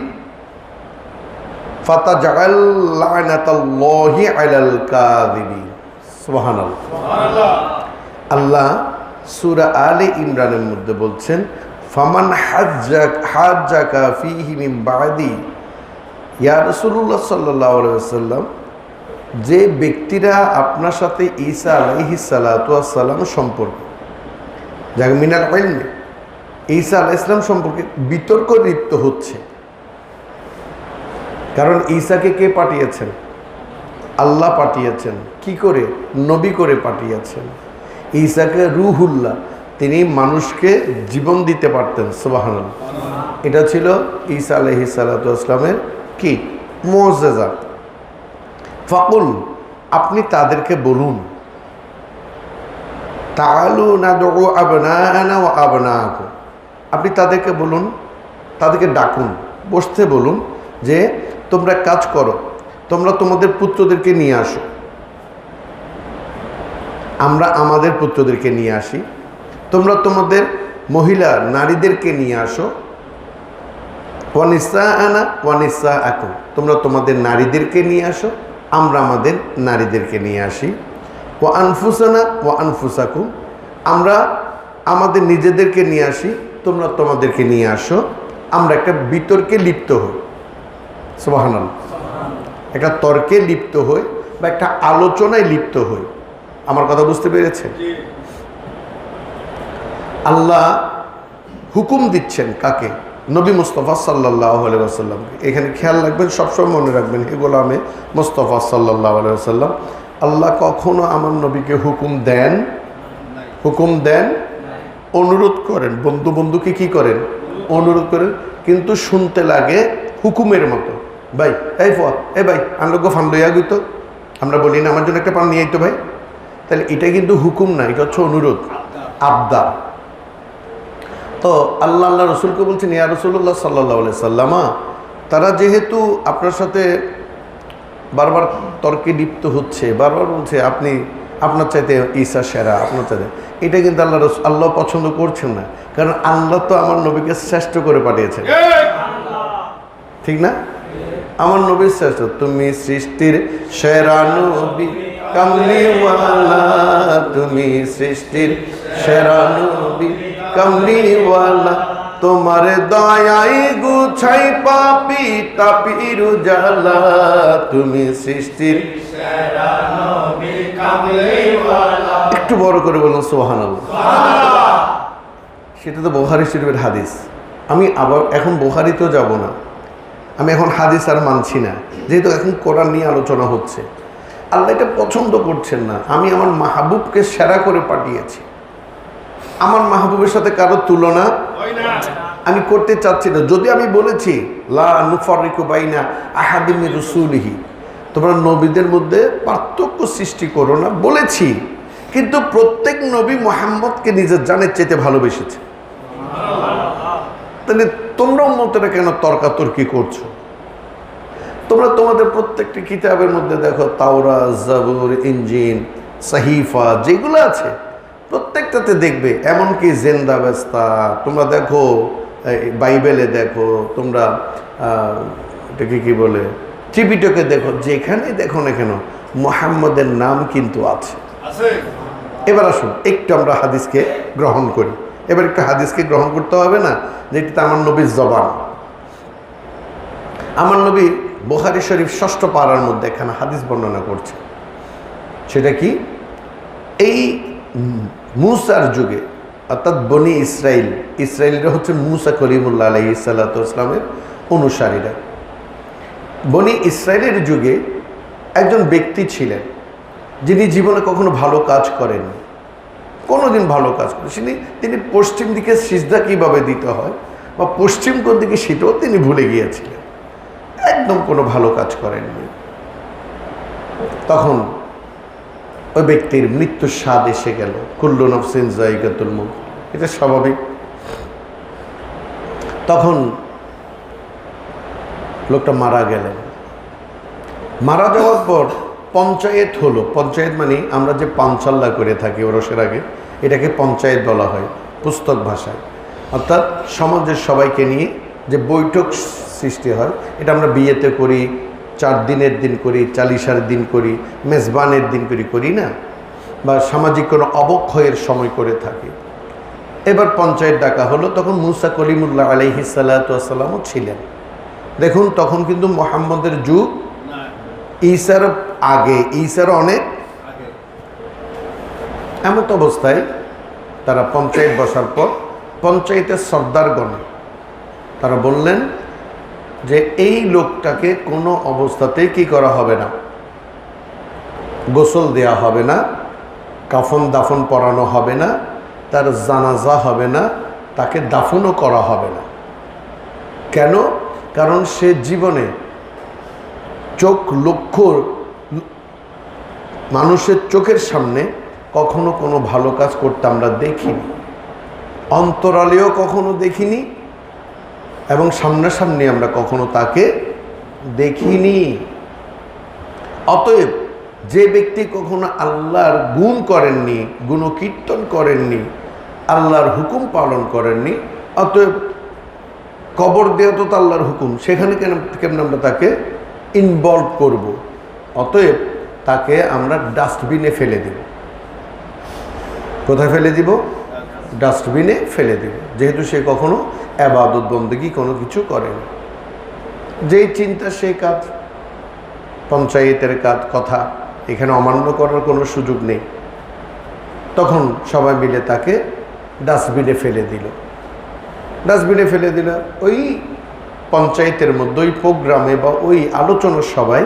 ফাতাজআল লা'নাতাল্লাহি আলাল কাযিবিন। সুবহানাল্লাহ। আল্লাহ সূরা আলে ইমরানের মধ্যে বলছেন, ফামান হাজ্জাকা ফীহি মিন বা'দি, ইয়া রাসূলুল্লাহ সাল্লাল্লাহু আলাইহি ওয়াসাল্লাম, যে ব্যক্তিরা আপনার সাথে ঈসা আলাইহিস সালাতু ওয়াস সালাম সম্পর্কে, যাকে মিনাল ইলমে ঈসা আলাইহিস সালাম সম্পর্কে বিতর্ক লিপ্ত হচ্ছে, কারণ ঈসাকে কে পাঠিয়েছেন? আল্লাহ পাঠিয়েছেন। কি করে? নবী করে পাঠিয়েছেন। ঈসাকে রুহুল্লাহ, তিনি মানুষকে জীবন দিতে পারতেন। সুবহানাল্লাহ। এটা ছিল ঈসা আলাইহিস সালাতু ওয়াস সালামের কি মুআজ্জাজা। ফাকুল, আপনি তাদেরকে বলুন, তাআলু নাদউ আবনাআনা ওয়া আবনাআকুম, আপনি তাদেরকে বলুন, তাদেরকে ডাকুন, বসতে বলুন যে তোমরা কাজ করো, তোমরা তোমাদের পুত্রদেরকে নিয়ে আসো, আমরা আমাদের পুত্রদেরকে নিয়ে আসি, তোমরা তোমাদের মহিলা নারীদেরকে নিয়ে আসো, ওয়া নিসাআনা ওয়া নিসাআকুম, তোমরা তোমাদের নারীদেরকে নিয়ে আসো, আমরা আমাদের নারীদেরকে নিয়ে আসি, ওয়া আনফুসানা ওয়া আনফুসাকুম, আমরা আমাদের নিজেদেরকে নিয়ে আসি, তোমরা তোমাদেরকে নিয়ে আসো, আমরা একটা বিতর্কে লিপ্ত হই। সুবহানাল্লাহ। একটা তর্কে লিপ্ত হই বা একটা আলোচনায় লিপ্ত হই। আমার কথা বুঝতে পেরেছেন? আল্লাহ হুকুম দিচ্ছেন কাকে? নবী মুস্তাফা সাল্লাল্লাহু আলাইহি ওয়াসাল্লামকে। এখানে খেয়াল রাখবেন, সবসময় মনে রাখবেন, হে গোলামে মুস্তাফা সাল্লাল্লাহু আলাইহি ওয়াসাল্লাম, আল্লাহ কখনো আমার নবীকে হুকুম দেন, অনুরোধ করেন। বন্ধু বন্ধুকে কি করেন? অনুরোধ করেন, কিন্তু শুনতে লাগে হুকুমের মতো। ভাই এই ভাই আমরা ফান লইয়া গইত, আমরা বলি না আমার জন্য একটা পান নিয়ে আইতো ভাই, তাহলে এটা কিন্তু হুকুম না, এটা হচ্ছে অনুরোধ, আবদার। তো আল্লাহ রসুলকে বলছেন, ইয়া রাসূলুল্লাহ সাল্লাল্লাহু আলাইহি সাল্লামা, তারা যেহেতু আপনার সাথে বারবার তর্কে লিপ্ত হচ্ছে, বারবার বলছে আপনি আপনার চাইতে ঈসা সেরা, আপনার চাইতে, এটা কিন্তু আল্লাহ পছন্দ করছেন না, কারণ আল্লাহ তো আমার নবীকে শ্রেষ্ঠ করে পাঠিয়েছেন, ঠিক না? আমার নবীর শ্রেষ্ঠ, তুমি সৃষ্টির সেরা নবী কামলিওয়ালা, তুমি সৃষ্টির সেরা নবী কামলিওয়ালা, তোমার দয়াই গুছাই পাপি তাপির উজালা, তুমি সৃষ্টির সেরা নবী কামলিওয়ালা। একটু বড় করে বলুন সুবহানাল্লাহ। সেটা তো বুখারী শরীফের হাদিস। আমি আবার এখন বুখারীতেও যাব না, আমি এখন হাদিস আর মানছি না, যেহেতু এখন কোরআন নিয়ে আলোচনা হচ্ছে। আল্লাহ এটা পছন্দ করছেন না। আমি আমার মাহবুবকে সেরা করে পাঠিয়েছি, আমার মাহবুবের সাথে কারো তুলনা আমি করতে চাচ্ছি না। যদি আমি বলেছি লা নুফাররিকু বাইনা আহাদিম মির রাসূলিহি, তোমরা নবীদের মধ্যে পার্থক্য সৃষ্টি করো না বলেছি, কিন্তু প্রত্যেক নবী মুহাম্মদকে নিজের জানের চাইতে ভালোবেসেছে। তাহলে তোমরা উম্মতেরা কেন তর্কাতর্কি করছো? তোমরা তোমাদের প্রত্যেকটি কিতাবের মধ্যে দেখো, তাওরাত, জাবুর, ইনজিল, সাহিফা যেগুলো আছে প্রত্যেকটাতে দেখবে, এমনকি জেন্দাবেস্তা তোমরা দেখো, বাইবেলে দেখো, তোমরা এটাকে কি বলে ত্রিপিটকে দেখো, যেখানে দেখো না কেন মুহাম্মদের নাম কিন্তু আছে। এবার আসুন একটু আমরা হাদিসকে গ্রহণ করি। এবার একটু হাদিসকে গ্রহণ করতে হবে না, যেটা আমার নবীর জবান। আমার নবী বুখারী শরীফ ৬ষ্ঠ পারার মধ্যে এখানে হাদিস বর্ণনা করছে। সেটা কি? এই মূসার যুগে, অর্থাৎ বনি ইসরাইলরা হচ্ছে মূসা কলিমুল্লাহ আলাইহিস সালাতু ওয়াস সালামের অনুসারীরা। বনি ইসরাইলের যুগে একজন ব্যক্তি ছিলেন যিনি জীবনে কখনো ভালো কাজ করেননি, কোনোদিন ভালো কাজ করেছেন। তিনি পশ্চিম দিকে সিজদা কীভাবে দিতে হয় বা পশ্চিম কোন দিকে সেটাও তিনি ভুলে গিয়েছিলেন, একদম কোনো ভালো কাজ করেননি। তখন ওই ব্যক্তির মৃত্যুর স্বাদ এসে গেল। কুল্লু নাফসিন যায়িকাতুল মউত, এটা স্বাভাবিক। তখন লোকটা মারা গেলেন। মারা যাওয়ার পর পঞ্চায়েত হলো। পঞ্চায়েত মানে আমরা যে পাঞ্চাল্লা করে থাকি ওরসের আগে, এটাকে পঞ্চায়েত বলা হয় পুস্তক ভাষায়। অর্থাৎ সমাজের সবাইকে নিয়ে যে বৈঠক সৃষ্টি হয়, এটা আমরা বিয়েতে করি, 4 দিনের দিন করি, চালিশার দিন করি, মেজবানের দিন করি না, বা সামাজিক কোনো অবক্ষয়ের সময় করে থাকি। এবার পঞ্চায়েত ডাকা হলো। তখন মুসা কলিমুল্লাহ আলাইহিস সালাতু ওয়াস সালামও ছিলেন। দেখুন তখন কিন্তু মুহাম্মদের যুগ, ঈসার আগে, ঈসার অনেক আগে। এমত অবস্থায় তারা পঞ্চায়েত বসার পর পঞ্চায়েতের সর্দারগণ তারা বললেন যে এই লোকটাকে কোনো অবস্থাতেই কি করা হবে না, গোসল দেয়া হবে না, কাফন দাফন পরানো হবে না, তার জানাজা হবে না, তাকে দাফনও করা হবে না। কেন? কারণ সে জীবনে চোখ লক্ষ্য মানুষের চোখের সামনে কখনো কোনো ভালো কাজ করতে আমরা দেখিনি, অন্তরালেও কখনো দেখিনি, এবং সামনাসামনি আমরা কখনো তাকে দেখিনি। অতএব যে ব্যক্তি কখনো আল্লাহর গুণ করেননি, গুণকীর্তন করেননি, আল্লাহর হুকুম পালন করেননি, অতএব কবর দেওয়া তো আল্লাহর হুকুম, সেখানে কেন আমরা তাকে ইনভলভ করব? অতএব তাকে আমরা ডাস্টবিনে ফেলে দেব। কোথায় ফেলে দিব? ডাস্টবিনে ফেলে দেব, যেহেতু সে কখনো ইবাদত বন্দেগী কোনো কিছু করেনি। যেই চিন্তা সেই কাজ, পঞ্চায়েতের কাজ, কথা এখানে অমান্য করার কোনো সুযোগ নেই। তখন সবাই মিলে তাকে ডাস্টবিনে ফেলে দিল। ডাস্টবিনে ফেলে দিল। ওই পঞ্চায়েতের মধ্যে, ওই প্রোগ্রামে বা ওই আলোচনার সবাই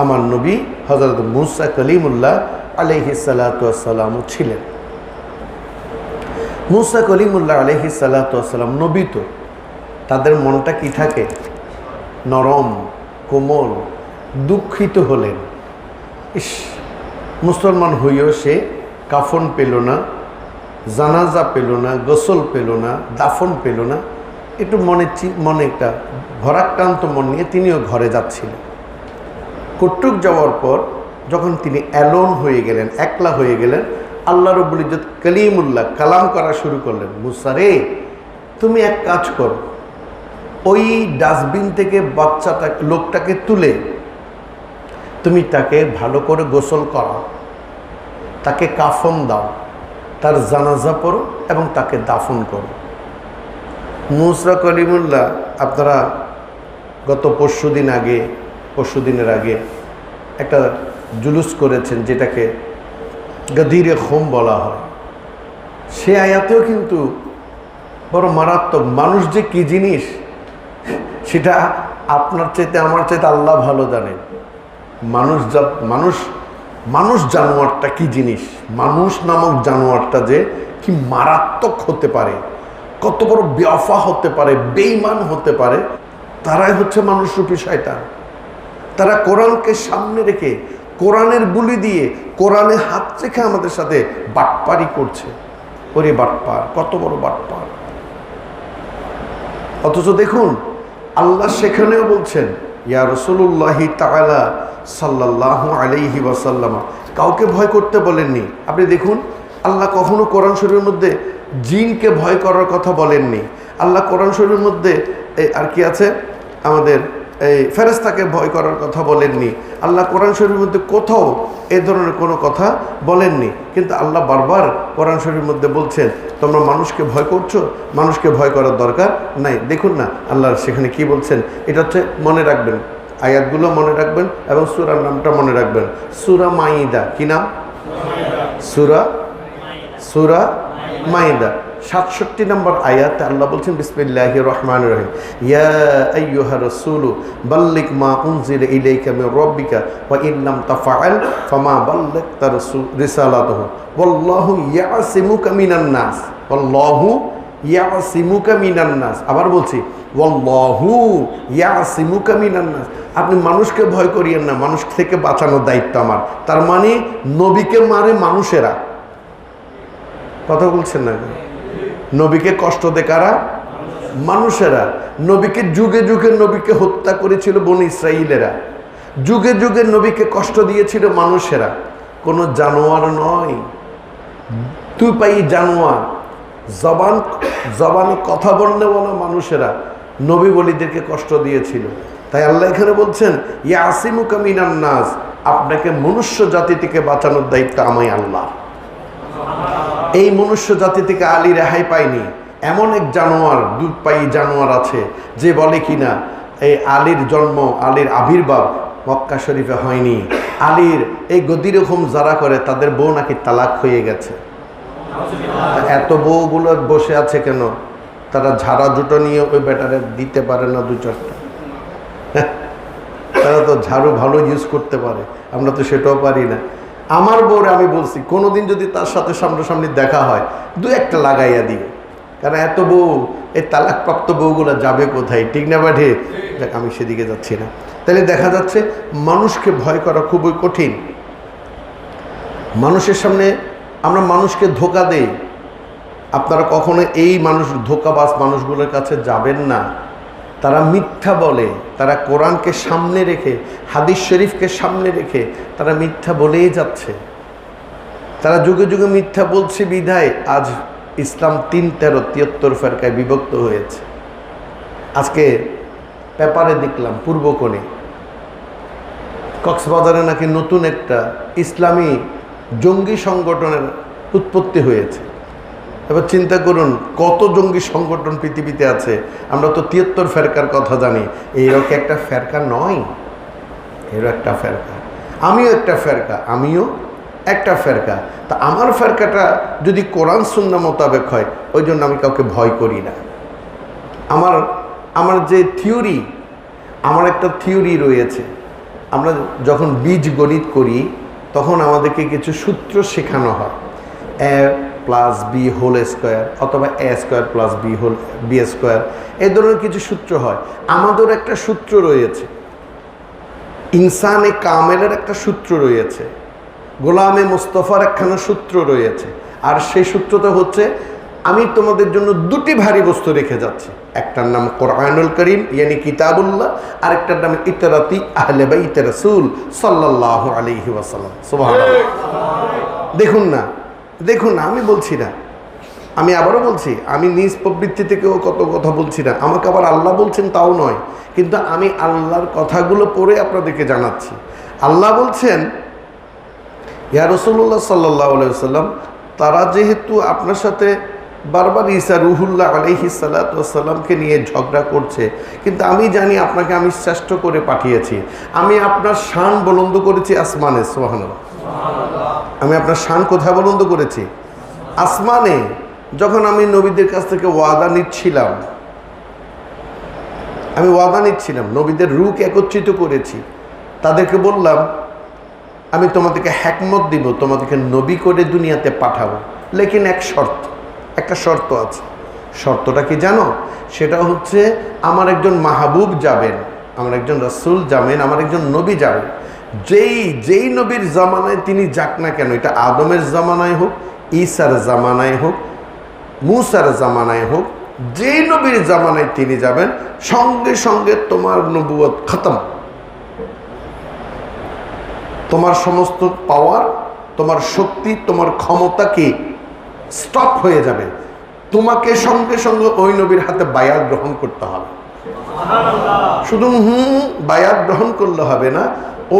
আমার নবী হযরত মুসা কলিমুল্লাহ আলাইহিস সালাতু ওয়াস সালামও ছিলেন। মুসা কলিমুল্লাহ আলাইহিস সালাতু ওয়াস সালাম নবী, তো তাদের মনটা কি থাকে? নরম, কোমল। দুঃখিত হলেন, ইস, মুসলমান হইও সে কাফন পেল না, জানাজা পেল না, গোসল পেল না, দাফন পেল না। একটু মনে একটা ভরাক্রান্ত মন নিয়ে তিনিও ঘরে যাচ্ছিলেন। কটুক যাওয়ার পর যখন তিনি অ্যালোন হয়ে গেলেন, একলা হয়ে গেলেন, আল্লাহ রাব্বুল ইজ্জত কালিমুল্লাহ কালাম করা শুরু করলেন। মুসা রে, তুমি এক কাজ করো, ওই ডাস্টবিন থেকে লোকটাকে তুলে তুমি তাকে ভালো করে গোসল করাও, তাকে কাফন দাও, তার জানাজা পড়ো এবং তাকে দাফন করো। মুসা কলিমুল্লাহ, আপনারা গত পরশুদিনের আগে একটা জুলুস করেছেন, যেটাকে গদিরে খোম বলা হয়। সে আয়াতেও কিন্তু বড় মারাত্মক। মানুষ যে কি জিনিস সেটা আপনার চাইতে আমার চাইতে আল্লাহ ভালো জানেন। মানুষ জানোয়ারটা কি জিনিস, মানুষ নামক জানোয়ারটা যে কি মারাত্মক হতে পারে, কত বড় বেওয়াফা হতে পারে, বেঈমান হতে পারে, তারাই হচ্ছে মানুষরূপী শয়তান। তারা কোরআনকে সামনে রেখে, কোরআনের বুলি দিয়ে, কোরআনে হাত রেখে আমাদের সাথে বাটপারি করছে। ওরে বাটপার, কত বড় বাটপার! অথচ দেখুন আল্লাহ সেখানেও বলছেন, ইয়া রাসূলুল্লাহি তাআলা সাল্লাল্লাহু আলাইহি ওয়াসাল্লাম, কাউকে ভয় করতে বলেননি। আপনি দেখুন আল্লাহ কখনো কোরআন শরীফের মধ্যে জিনকে ভয় করার কথা বলেননি। আল্লাহ কোরআন শরীফের মধ্যে আর কি আছে, আমাদের এই ফেরেশতাকে ভয় করার কথা বলেননি। আল্লাহ কোরআন শরীফের মধ্যে কোথাও এই ধরনের কোনো কথা বলেননি। কিন্তু আল্লাহ বারবার কোরআন শরীফের মধ্যে বলছেন, তোমরা মানুষকে ভয় করছো, মানুষকে ভয় করার দরকার নাই। দেখুন না আল্লাহ সেখানে কি বলছেন, এটা হচ্ছে মনে রাখবেন, আয়াতগুলো মনে রাখবেন এবং সূরার নামটা মনে রাখবেন। সূরা মাইদা। কি নাম? সূরা মাইদা। 67 নম্বর আয়াতে আল্লাহ বলছেন বিসমিল্লাহির রহমানির রহিম, ইয়া আইয়ুহা রাসূলু বাল্লিগ মা উনজিলা ইলাইকা মির রাব্বিকা ওয়া ইন লাম তাফআল ফামা বাল্লাগতা রিসালাতাহু ওয়াল্লাহু ইয়াসিমুকা মিনান নাস, ওয়াল্লাহু ইয়াসিমুকা মিনান নাস। আবার বলছি, ওয়াল্লাহু ইয়াসিমুকা মিনান নাস। আপনি মানুষকে ভয় করিয়েন না, মানুষ থেকে বাঁচানোর দায়িত্ব আমার। তার মানে নবীকে মারে মানুষেরা। কথা বলছেন না? নবীকে কষ্ট দেয় কারা? মানুষেরা। নবীকে যুগে যুগে নবীকে হত্যা করেছিল বনি ইসরাইলেরা, যুগে যুগে নবীকে কষ্ট দিয়েছিল মানুষেরা, কোনো জানোয়ার নয়, দুই পাই জানোয়ার, জবানে কথা বললে বলা মানুষেরা নবী বলিদেরকে কষ্ট দিয়েছিল। তাই আল্লাহ এখানে বলছেন ইয়াসিমুকা মিনান নাস, আপনাকে মনুষ্য জাতি থেকে বাঁচানোর দায়িত্ব আমি আল্লাহ। এই মনুষ্য জাতি থেকে আলী রেহাই পায়নি। এমন এক জানোয়ার, দুধ পাই জানোয়ার আছে যে বলে কিনা এই আলীর জন্ম, আলীর আবির্ভাব মক্কা শরীফে হয়নি। আলীর এই গদিরকম যারা করে তাদের বউ নাকি তালাক হয়ে গেছে। এত বউগুলো বসে আছে কেন? তারা ঝাড়া জুটো নিয়ে ওই ব্যাটারে দিতে পারে না দু চারটা? তারা তো ঝাড়ু ভালো ইউজ করতে পারে, আমরা তো সেটাও পারি না। আমার বউরে আমি বলছি কোনোদিন যদি তার সাথে সামনাসামনি দেখা হয় দু একটা লাগাইয়া দিই, কারণ এত বউ, এই তালাকপ্রাপ্ত বউগুলো যাবে কোথায়? ঠিক না বাঠে? দেখ, আমি সেদিকে যাচ্ছি না। তাহলে দেখা যাচ্ছে মানুষকে ভয় করা খুবই কঠিন। মানুষের সামনে আমরা মানুষকে ধোঁকা দেই। আপনারা কখনো এই ধোঁকাবাজ মানুষগুলোর কাছে যাবেন না। তারা মিথ্যা বলে, তারা কোরআনকে সামনে রেখে, হাদিস শরীফকে সামনে রেখে তারা মিথ্যা বলেই যাচ্ছে। তারা যুগে যুগে মিথ্যা বলছে বিধায় আজ ইসলাম 73 ফেরকায় বিভক্ত হয়েছে। আজকে পেপারে দেখলাম পূর্বকোণে কক্সবাজারে নাকি নতুন একটা ইসলামী জঙ্গি সংগঠনের উৎপত্তি হয়েছে। এবার চিন্তা করুন কত জঙ্গি সংগঠন পৃথিবীতে আছে। আমরা তো 73 ফেরকার কথা জানি, এইরকম একটা ফেরকা নয়, এরও একটা ফেরকা। আমিও একটা ফেরকা, তা আমার ফেরকাটা যদি কোরআন সুন্নাহ মোতাবেক হয়, ওই জন্য আমি কাউকে ভয় করি না। আমার যে থিওরি, আমার একটা থিওরি রয়েছে। আমরা যখন বীজগণিত করি তখন আমাদেরকে কিছু সূত্র শেখানো হয়, a+b² অথবা a² + b², এই ধরনের কিছু সূত্র হয়। আমাদের একটা সূত্র রয়েছে, ইনসানে কামেলের একটা সূত্র রয়েছে, গোলামে মুস্তফার একখানা সূত্র রয়েছে। আর সেই সূত্রটা হচ্ছে, আমি তোমাদের জন্য দুটি ভারী বস্তু রেখে যাচ্ছি। একটার নাম কোরআনুল করিম ইয়ানি কিতাবুল্লাহ, আরেকটার নাম ইতরাতি আহলে বাইত রাসূল সাল্লাল্লাহু আলাইহি ওয়াসাল্লাম। সুবহানাল্লাহ। দেখুন না, আমি বলছি না, আমি আবারও বলছি, আমি নিজ প্রবৃত্তি থেকেও কত কথা বলছি না, আমাকে আবার আল্লাহ বলছেন তাও নয়, কিন্তু আমি আল্লাহর কথাগুলো পড়ে আপনাদেরকে জানাচ্ছি। আল্লাহ বলছেন, ইয়া রাসূলুল্লাহ সাল্লাল্লাহু আলাইহি ওয়াসাল্লাম, তারা যেহেতু আপনার সাথে বারবার ঈসা রুহুল্লাহ আলাইহিস সালাতু ওয়াস সালামকে নিয়ে ঝগড়া করছে, কিন্তু আমি জানি আপনাকে আমি শ্রেষ্ঠ করে পাঠিয়েছি। আমি আপনার শান বুলন্দ করেছি আসমানে। সুবহানাল্লাহ। আমি আপনার শান কোথায় বুলন্দ করেছি? আসমানে। যখন আমি নবীদের কাছ থেকে ওয়াদা নিচ্ছিলাম, নবীদের রূহকে একত্রিত করেছি, তাদেরকে বললাম আমি তোমাদেরকে হিকমত দিব, তোমাদেরকে নবী করে দুনিয়াতে পাঠাবো, লেকিন একটা শর্ত আছে। শর্তটা কি জানো? সেটা হচ্ছে আমার একজন মাহবুব যাবেন, আমার একজন রাসূল যাবেন, আমার একজন নবী যাবেন। যেই নবীর জামানায় তিনি যাক না কেন, এটা আদমের জামানায় হোক, ঈসার জামানায় হোক, মূসার জামানায় হোক, যেই নবীর জামানায় তিনি যাবেন, সঙ্গে সঙ্গে তোমার নবুয়ত খতম। তোমার সমস্ত পাওয়ার, তোমার শক্তি, তোমার ক্ষমতা কি স্টপ হয়ে যাবে। তোমাকে সঙ্গে সঙ্গে ওই নবীর হাতে বায়াত গ্রহণ করতে হবে। শুধু বায়াত গ্রহণ করলে হবে না,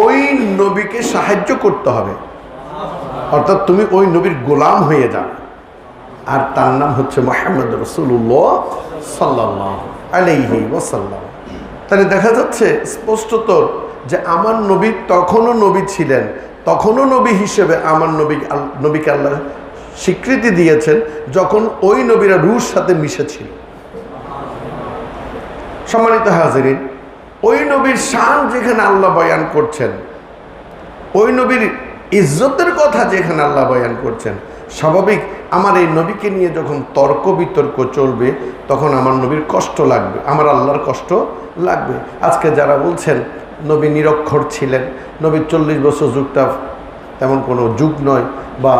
ওই নবীকে সাহায্য করতে হবে। অর্থাৎ তুমি ওই নবীর গোলাম হয়ে যাবে। আর তার নাম হচ্ছে মুহাম্মদ রাসূলুল্লাহ সাল্লাল্লাহু আলাইহি ওয়াসাল্লাম। তাহলে দেখা যাচ্ছে স্পষ্টত যে আমার নবী তখনও নবী ছিলেন, তখনও নবী হিসেবে আমার নবীকে আল্লাহ স্বীকৃতি দিয়েছেন যখন ওই নবীরা রুহর সাথে মিশেছিল। সম্মানিত হাজিরিন, ওই নবীর শান যেখানে আল্লাহ বয়ান করছেন, ওই নবীর ইজ্জতের কথা যেখানে আল্লাহ বয়ান করছেন, স্বাভাবিক আমার এই নবীকে নিয়ে যখন তর্ক বিতর্ক চলবে তখন আমার নবীর কষ্ট লাগবে, আমার আল্লাহর কষ্ট লাগবে। আজকে যারা বলছেন নবী নিরক্ষর ছিলেন, নবীর 40 বছর যুগটা তেমন কোনো যুগ নয়, বা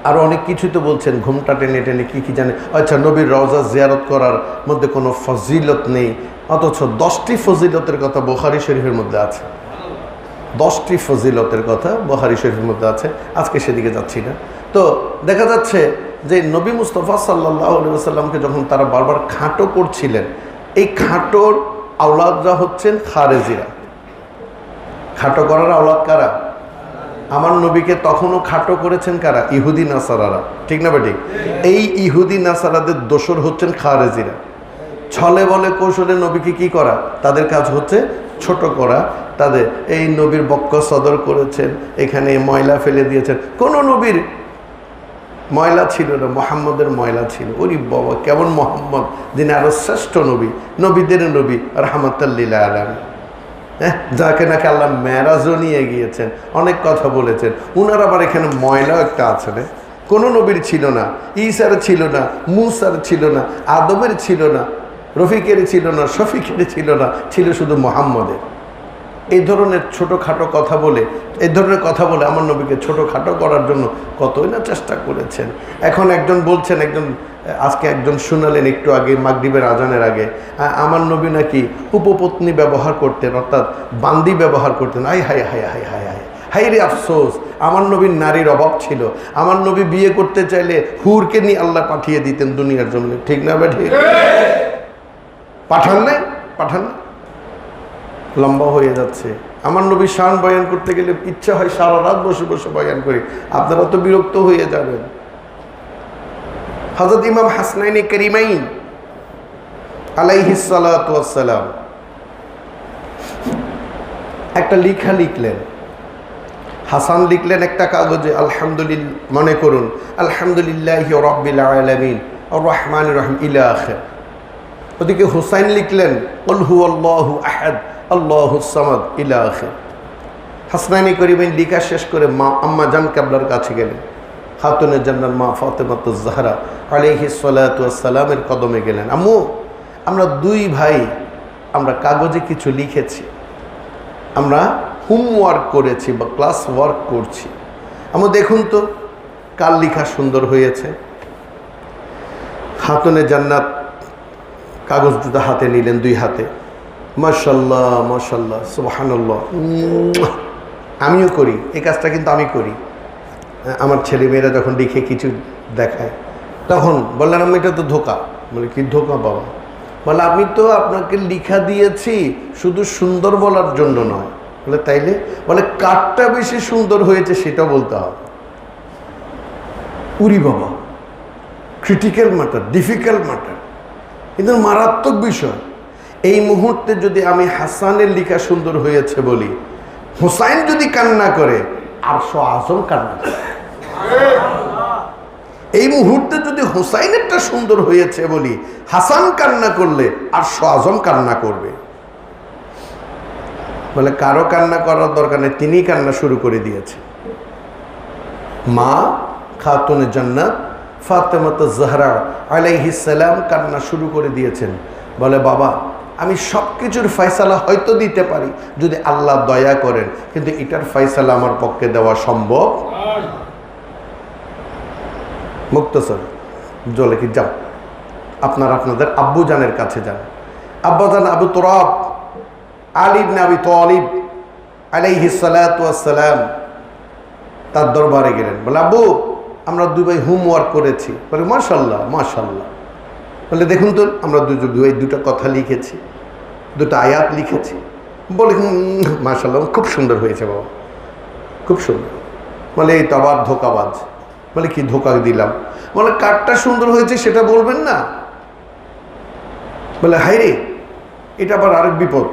আরও অনেক কিছুই তো বলছেন, ঘুমটা টেনে টেনে কী জানে, আচ্ছা নবীর রওজা জিয়ারত করার মধ্যে কোনো ফজিলত নেই, অথচ 10টি ফজিলতের কথা বুখারী শরীফের মধ্যে আছে। 10টি ফজিলতের কথা বুখারী শরীফের মধ্যে আছে, আজকে সেদিকে যাচ্ছি না। তো দেখা যাচ্ছে যে নবী মুস্তাফা সাল্লাল্লাহু আলাইহি ওয়াসাল্লামকে যখন তারা বারবার খাটো করছিলেন, এই খাটোর আওলাদরা হচ্ছেন খারেজিরা। খাটো করার আওলাদ কারা? আমার নবীকে তখনও খাটো করেছেন কারা? ইহুদি নাসারারা, ঠিক না বেঠিক? এই ইহুদি নাসারাদের দোসর হচ্ছেন খারেজিরা। ছলে বলে কৌশলে নবীকে কি করা? তাদের কাজ হচ্ছে ছোট করা। তাদের এই নবীর বক্ষ সদর করেছেন, এখানে ময়লা ফেলে দিয়েছেন। কোন নবীর ময়লা ছিল না, মুহাম্মদের ময়লা ছিল। ওরে বাবা, কেমন মুহাম্মদ, যিনি আরো শ্রেষ্ঠ নবী, নবীদের নবী, রাহমাতাল লিল আলামিন, যাকে নাকি আল্লাহ মেরাজও নিয়ে গিয়েছেন, অনেক কথা বলেছেন। উনার আবার এখানে ময়লাও একটা আছে না। কোনো নবীর ছিল না, ঈসার ছিল না, মুসার ছিল না, আদমের ছিল না, রফিকের ছিল না, শফিকের ছিল না, ছিল শুধু মুহাম্মদের। এই ধরনের ছোটোখাটো কথা বলে, এই ধরনের কথা বলে আমার নবীকে ছোটোখাটো করার জন্য কতই না চেষ্টা করেছেন। এখন একজন বলছেন, আজকে একজন শুনালেন একটু আগে মাগরিবের আজানের আগে, আমার নবী নাকি উপপত্নী ব্যবহার করতেন, অর্থাৎ বান্দি ব্যবহার করতেন। High high high high high high high রে আফসোস, আমার নবীর নারীর অভাব ছিল। আমার নবী বিয়ে করতে চাইলে হুরকে নিয়ে আল্লাহ পাঠিয়ে দিতেন দুনিয়ার জন্য, ঠিক না বা ঠিক? পাঠান নাই, পাঠান না। লম্বা হয়ে যাচ্ছে। আমার নবীর শান বয়ান করতে গেলে ইচ্ছা হয় সারা রাত বসে বসে বয়ান করি, আপনারা তো বিরক্ত হয়ে যাবেন। হযরত ইমাম হাসনাইনে কারিমাইন আলাইহিস সালাতু ওয়াস সালাম একটা লেখা লিখলেন। হাসান লিখলেন একটা কাগজে, আলহামদুলিল্লাহ, মনে করুন আলহামদুলিল্লাহি রাব্বিল আলামিন আর রহমানির রহিম ইলা আখির। ওদিকে হুসাইন লিখলেন কুল হুয়াল্লাহু আহাদ আল্লাহুস সামাদ ইলা আখির। হাসনাইনে কারিমাইন লেখা শেষ করে আম্মা জান কিবলার কাছে গেলেন, খাতুনে জান্নাত মা ফাতেমাতুজ জাহরা আলাইহিস সালাতু ওয়াস সালামের কদমে গেলেন। আম্মু, আমরা দুই ভাই, আমরা কাগজে কিছু লিখেছি, আমরা হোমওয়ার্ক করেছি বা ক্লাস ওয়ার্ক করছি। আম্মু দেখুন তো কার লেখা সুন্দর হয়েছে। খাতুনে জান্নাত কাগজ দুটো হাতে নিলেন, দুই হাতে, মাশাআল্লাহ মাশাআল্লাহ সুবহানাল্লাহ। আমিও করি এই কাজটা, কিন্তু আমি করি। আমার ছেলেমেয়েরা যখন লিখে কিছু দেখায় তখন বললেন আমি এটা তো ধোঁকা। বলে কি ধোঁকা বাবা? বলে আমি তো আপনাকে লিখা দিয়েছি শুধু সুন্দর বলার জন্য নয়। বলে তাইলে? বলে কারটা বেশি সুন্দর হয়েছে সেটা বলতে হবে। উরি বাবা, ক্রিটিক্যাল ম্যাটার, ডিফিকাল্ট ম্যাটার, কিন্তু মারাত্মক বিষয়। এই মুহূর্তে যদি আমি হাসানের লেখা সুন্দর হয়েছে বলি, হুসাইন যদি কান্না করে আরশ আযম কান্না করে। এই মুহূর্তে যদি হুসাইনেরটা সুন্দর হয়েছে বলি, হাসান কান্না করলে আরশ আযম কান্না করবে। বলে কারো কান্না করার দরকার নেই, তিনি কান্না শুরু করে দিয়েছে। মা খাতুনে জান্নাত ফাতেমাতুজ জাহরা আলাইহিস সালাম কান্না শুরু করে দিয়েছেন। বলে বাবা, আমি সব কিছুর ফয়সালা হয়তো দিতে পারি যদি আল্লাহ দয়া করেন, কিন্তু এটার ফয়সালা আমার পক্ষে দেওয়া সম্ভব। মুক্তসর জলে কি যাও, আপনারা আপনাদের আব্বু জানের কাছে যান। আব্বাজান আবু তুরাব আলী ইবনে আবি তালিব আলাইহিস সালাতু ওয়াস সালাম তার দরবারে গেলেন। বলে আব্বু, আমরা দুই ভাই হোমওয়ার্ক করেছি। বলে মাশাআল্লাহ মাশাআল্লাহ। বলে দেখুন তো আমরা দুই দুটো কথা লিখেছি, দুটো আয়াত লিখেছি। বলে মাশাআল্লাহ, খুব সুন্দর হয়েছে বাবা, খুব সুন্দর। বলে এই তো আবার ধোকাবাজ। বলে কি ধোকা দিলাম? বলে কারটা সুন্দর হয়েছে সেটা বলবেন না। বলে হাই রে, এটা আবার আরেক বিপদ।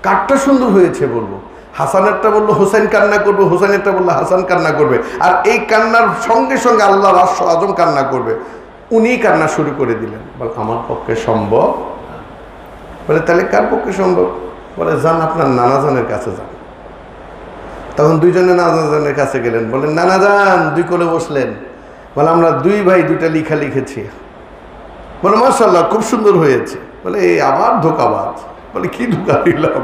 কারটা সুন্দর হয়েছে বলবো, হাসানেরটা বললো হুসাইন কান্না করবে, হুসাইনেরটা বললো হাসান কান্না করবে, আর এই কান্নার সঙ্গে সঙ্গে আল্লাহ রাষ্ট্র আজম কান্না করবে। উনি কান্না শুরু করে দিলেন। বলে আমার পক্ষে সম্ভব? বলে তাহলে কার পক্ষে সম্ভব? বলে যান আপনার নানাজানের কাছে যান। তখন দুইজনে নানাজানের কাছে গেলেন। বলেন নানাজান, দুই কোলে বসলেন। বলে আমরা দুই ভাই দুইটা লিখা লিখেছি। বলে মাশাআল্লাহ খুব সুন্দর হয়েছে। বলে এই আবার ধোকাবাজ। বলে কি ধোকা দিলাম?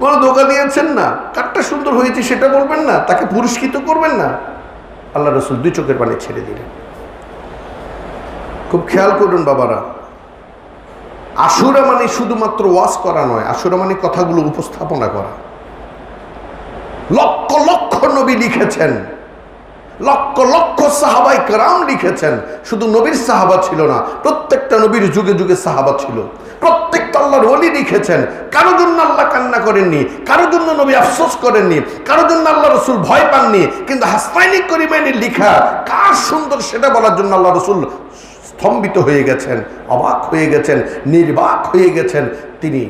বলে ধোকা দিয়েছেন না, কারটা সুন্দর হয়েছে সেটা বলবেন না, তাকে পুরস্কৃত করবেন না। আল্লাহ রসুল দুই চোখের পানি ছেড়ে দিলেন। খুব খেয়াল করুন বাবারা, আশুরা মানে শুধুমাত্র ওয়াজ করা নয়, আশুরা মানে কথাগুলো উপস্থাপনা করা। লক্ষ লক্ষ নবী লিখেছেন, লক্ষ লক্ষ সাহাবাই কেরাম লিখেছেন। শুধু নবীর সাহাবা ছিল না, প্রত্যেকটা নবীর যুগে যুগে সাহাবা ছিল। প্রত্যেকটা আল্লাহর ওলি লিখেছেন। কারো জন্য আল্লাহ কান্না করেননি, কারো জন্য নবী আফসোস করেননি, কারো জন্য আল্লাহ রসুল ভয় পাননি। কিন্তু হাসনাইনি করিমাইনির লিখা কার সুন্দর সেটা বলার জন্য আল্লাহ রসুল স্তম্ভিত হয়ে গেছেন, অবাক হয়ে গেছেন, নির্বাক হয়ে গেছেন। তিনি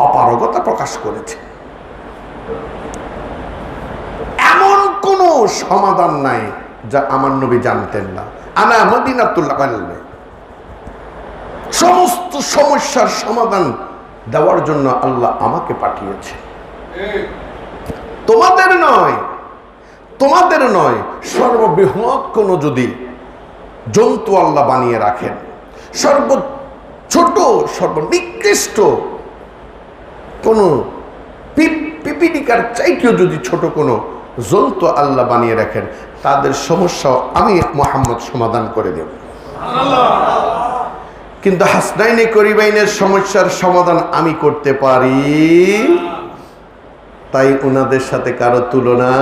অপারগতা প্রকাশ করেছেন। এমন কোন সমাধান নাই যা আমার নবী জানতেন না। আনা মদিনাতুল ইলম, সমস্ত সমস্যার সমাধান দেওয়ার জন্য আল্লাহ আমাকে পাঠিয়েছে। তোমাদের নয়, তোমাদের নয়। সর্ববৃহৎ কোন যদি জন্তু আল্লাহ বানিয়ে রাখেন, সর্বছোট সর্বনিকৃষ্ট কোন পিপিলিকার চাইতেও যদি ছোট কোনো জন্তু আল্লাহ বানিয়ে রাখেন, তাদের সমস্যা আমি মুহাম্মদ সমাধান করে দেব। কিন্তু হাসনাইনে করিমাইনের সমস্যার সমাধান আমি করতে পারি, তাই উনাদের সাথে কারো তুলনা।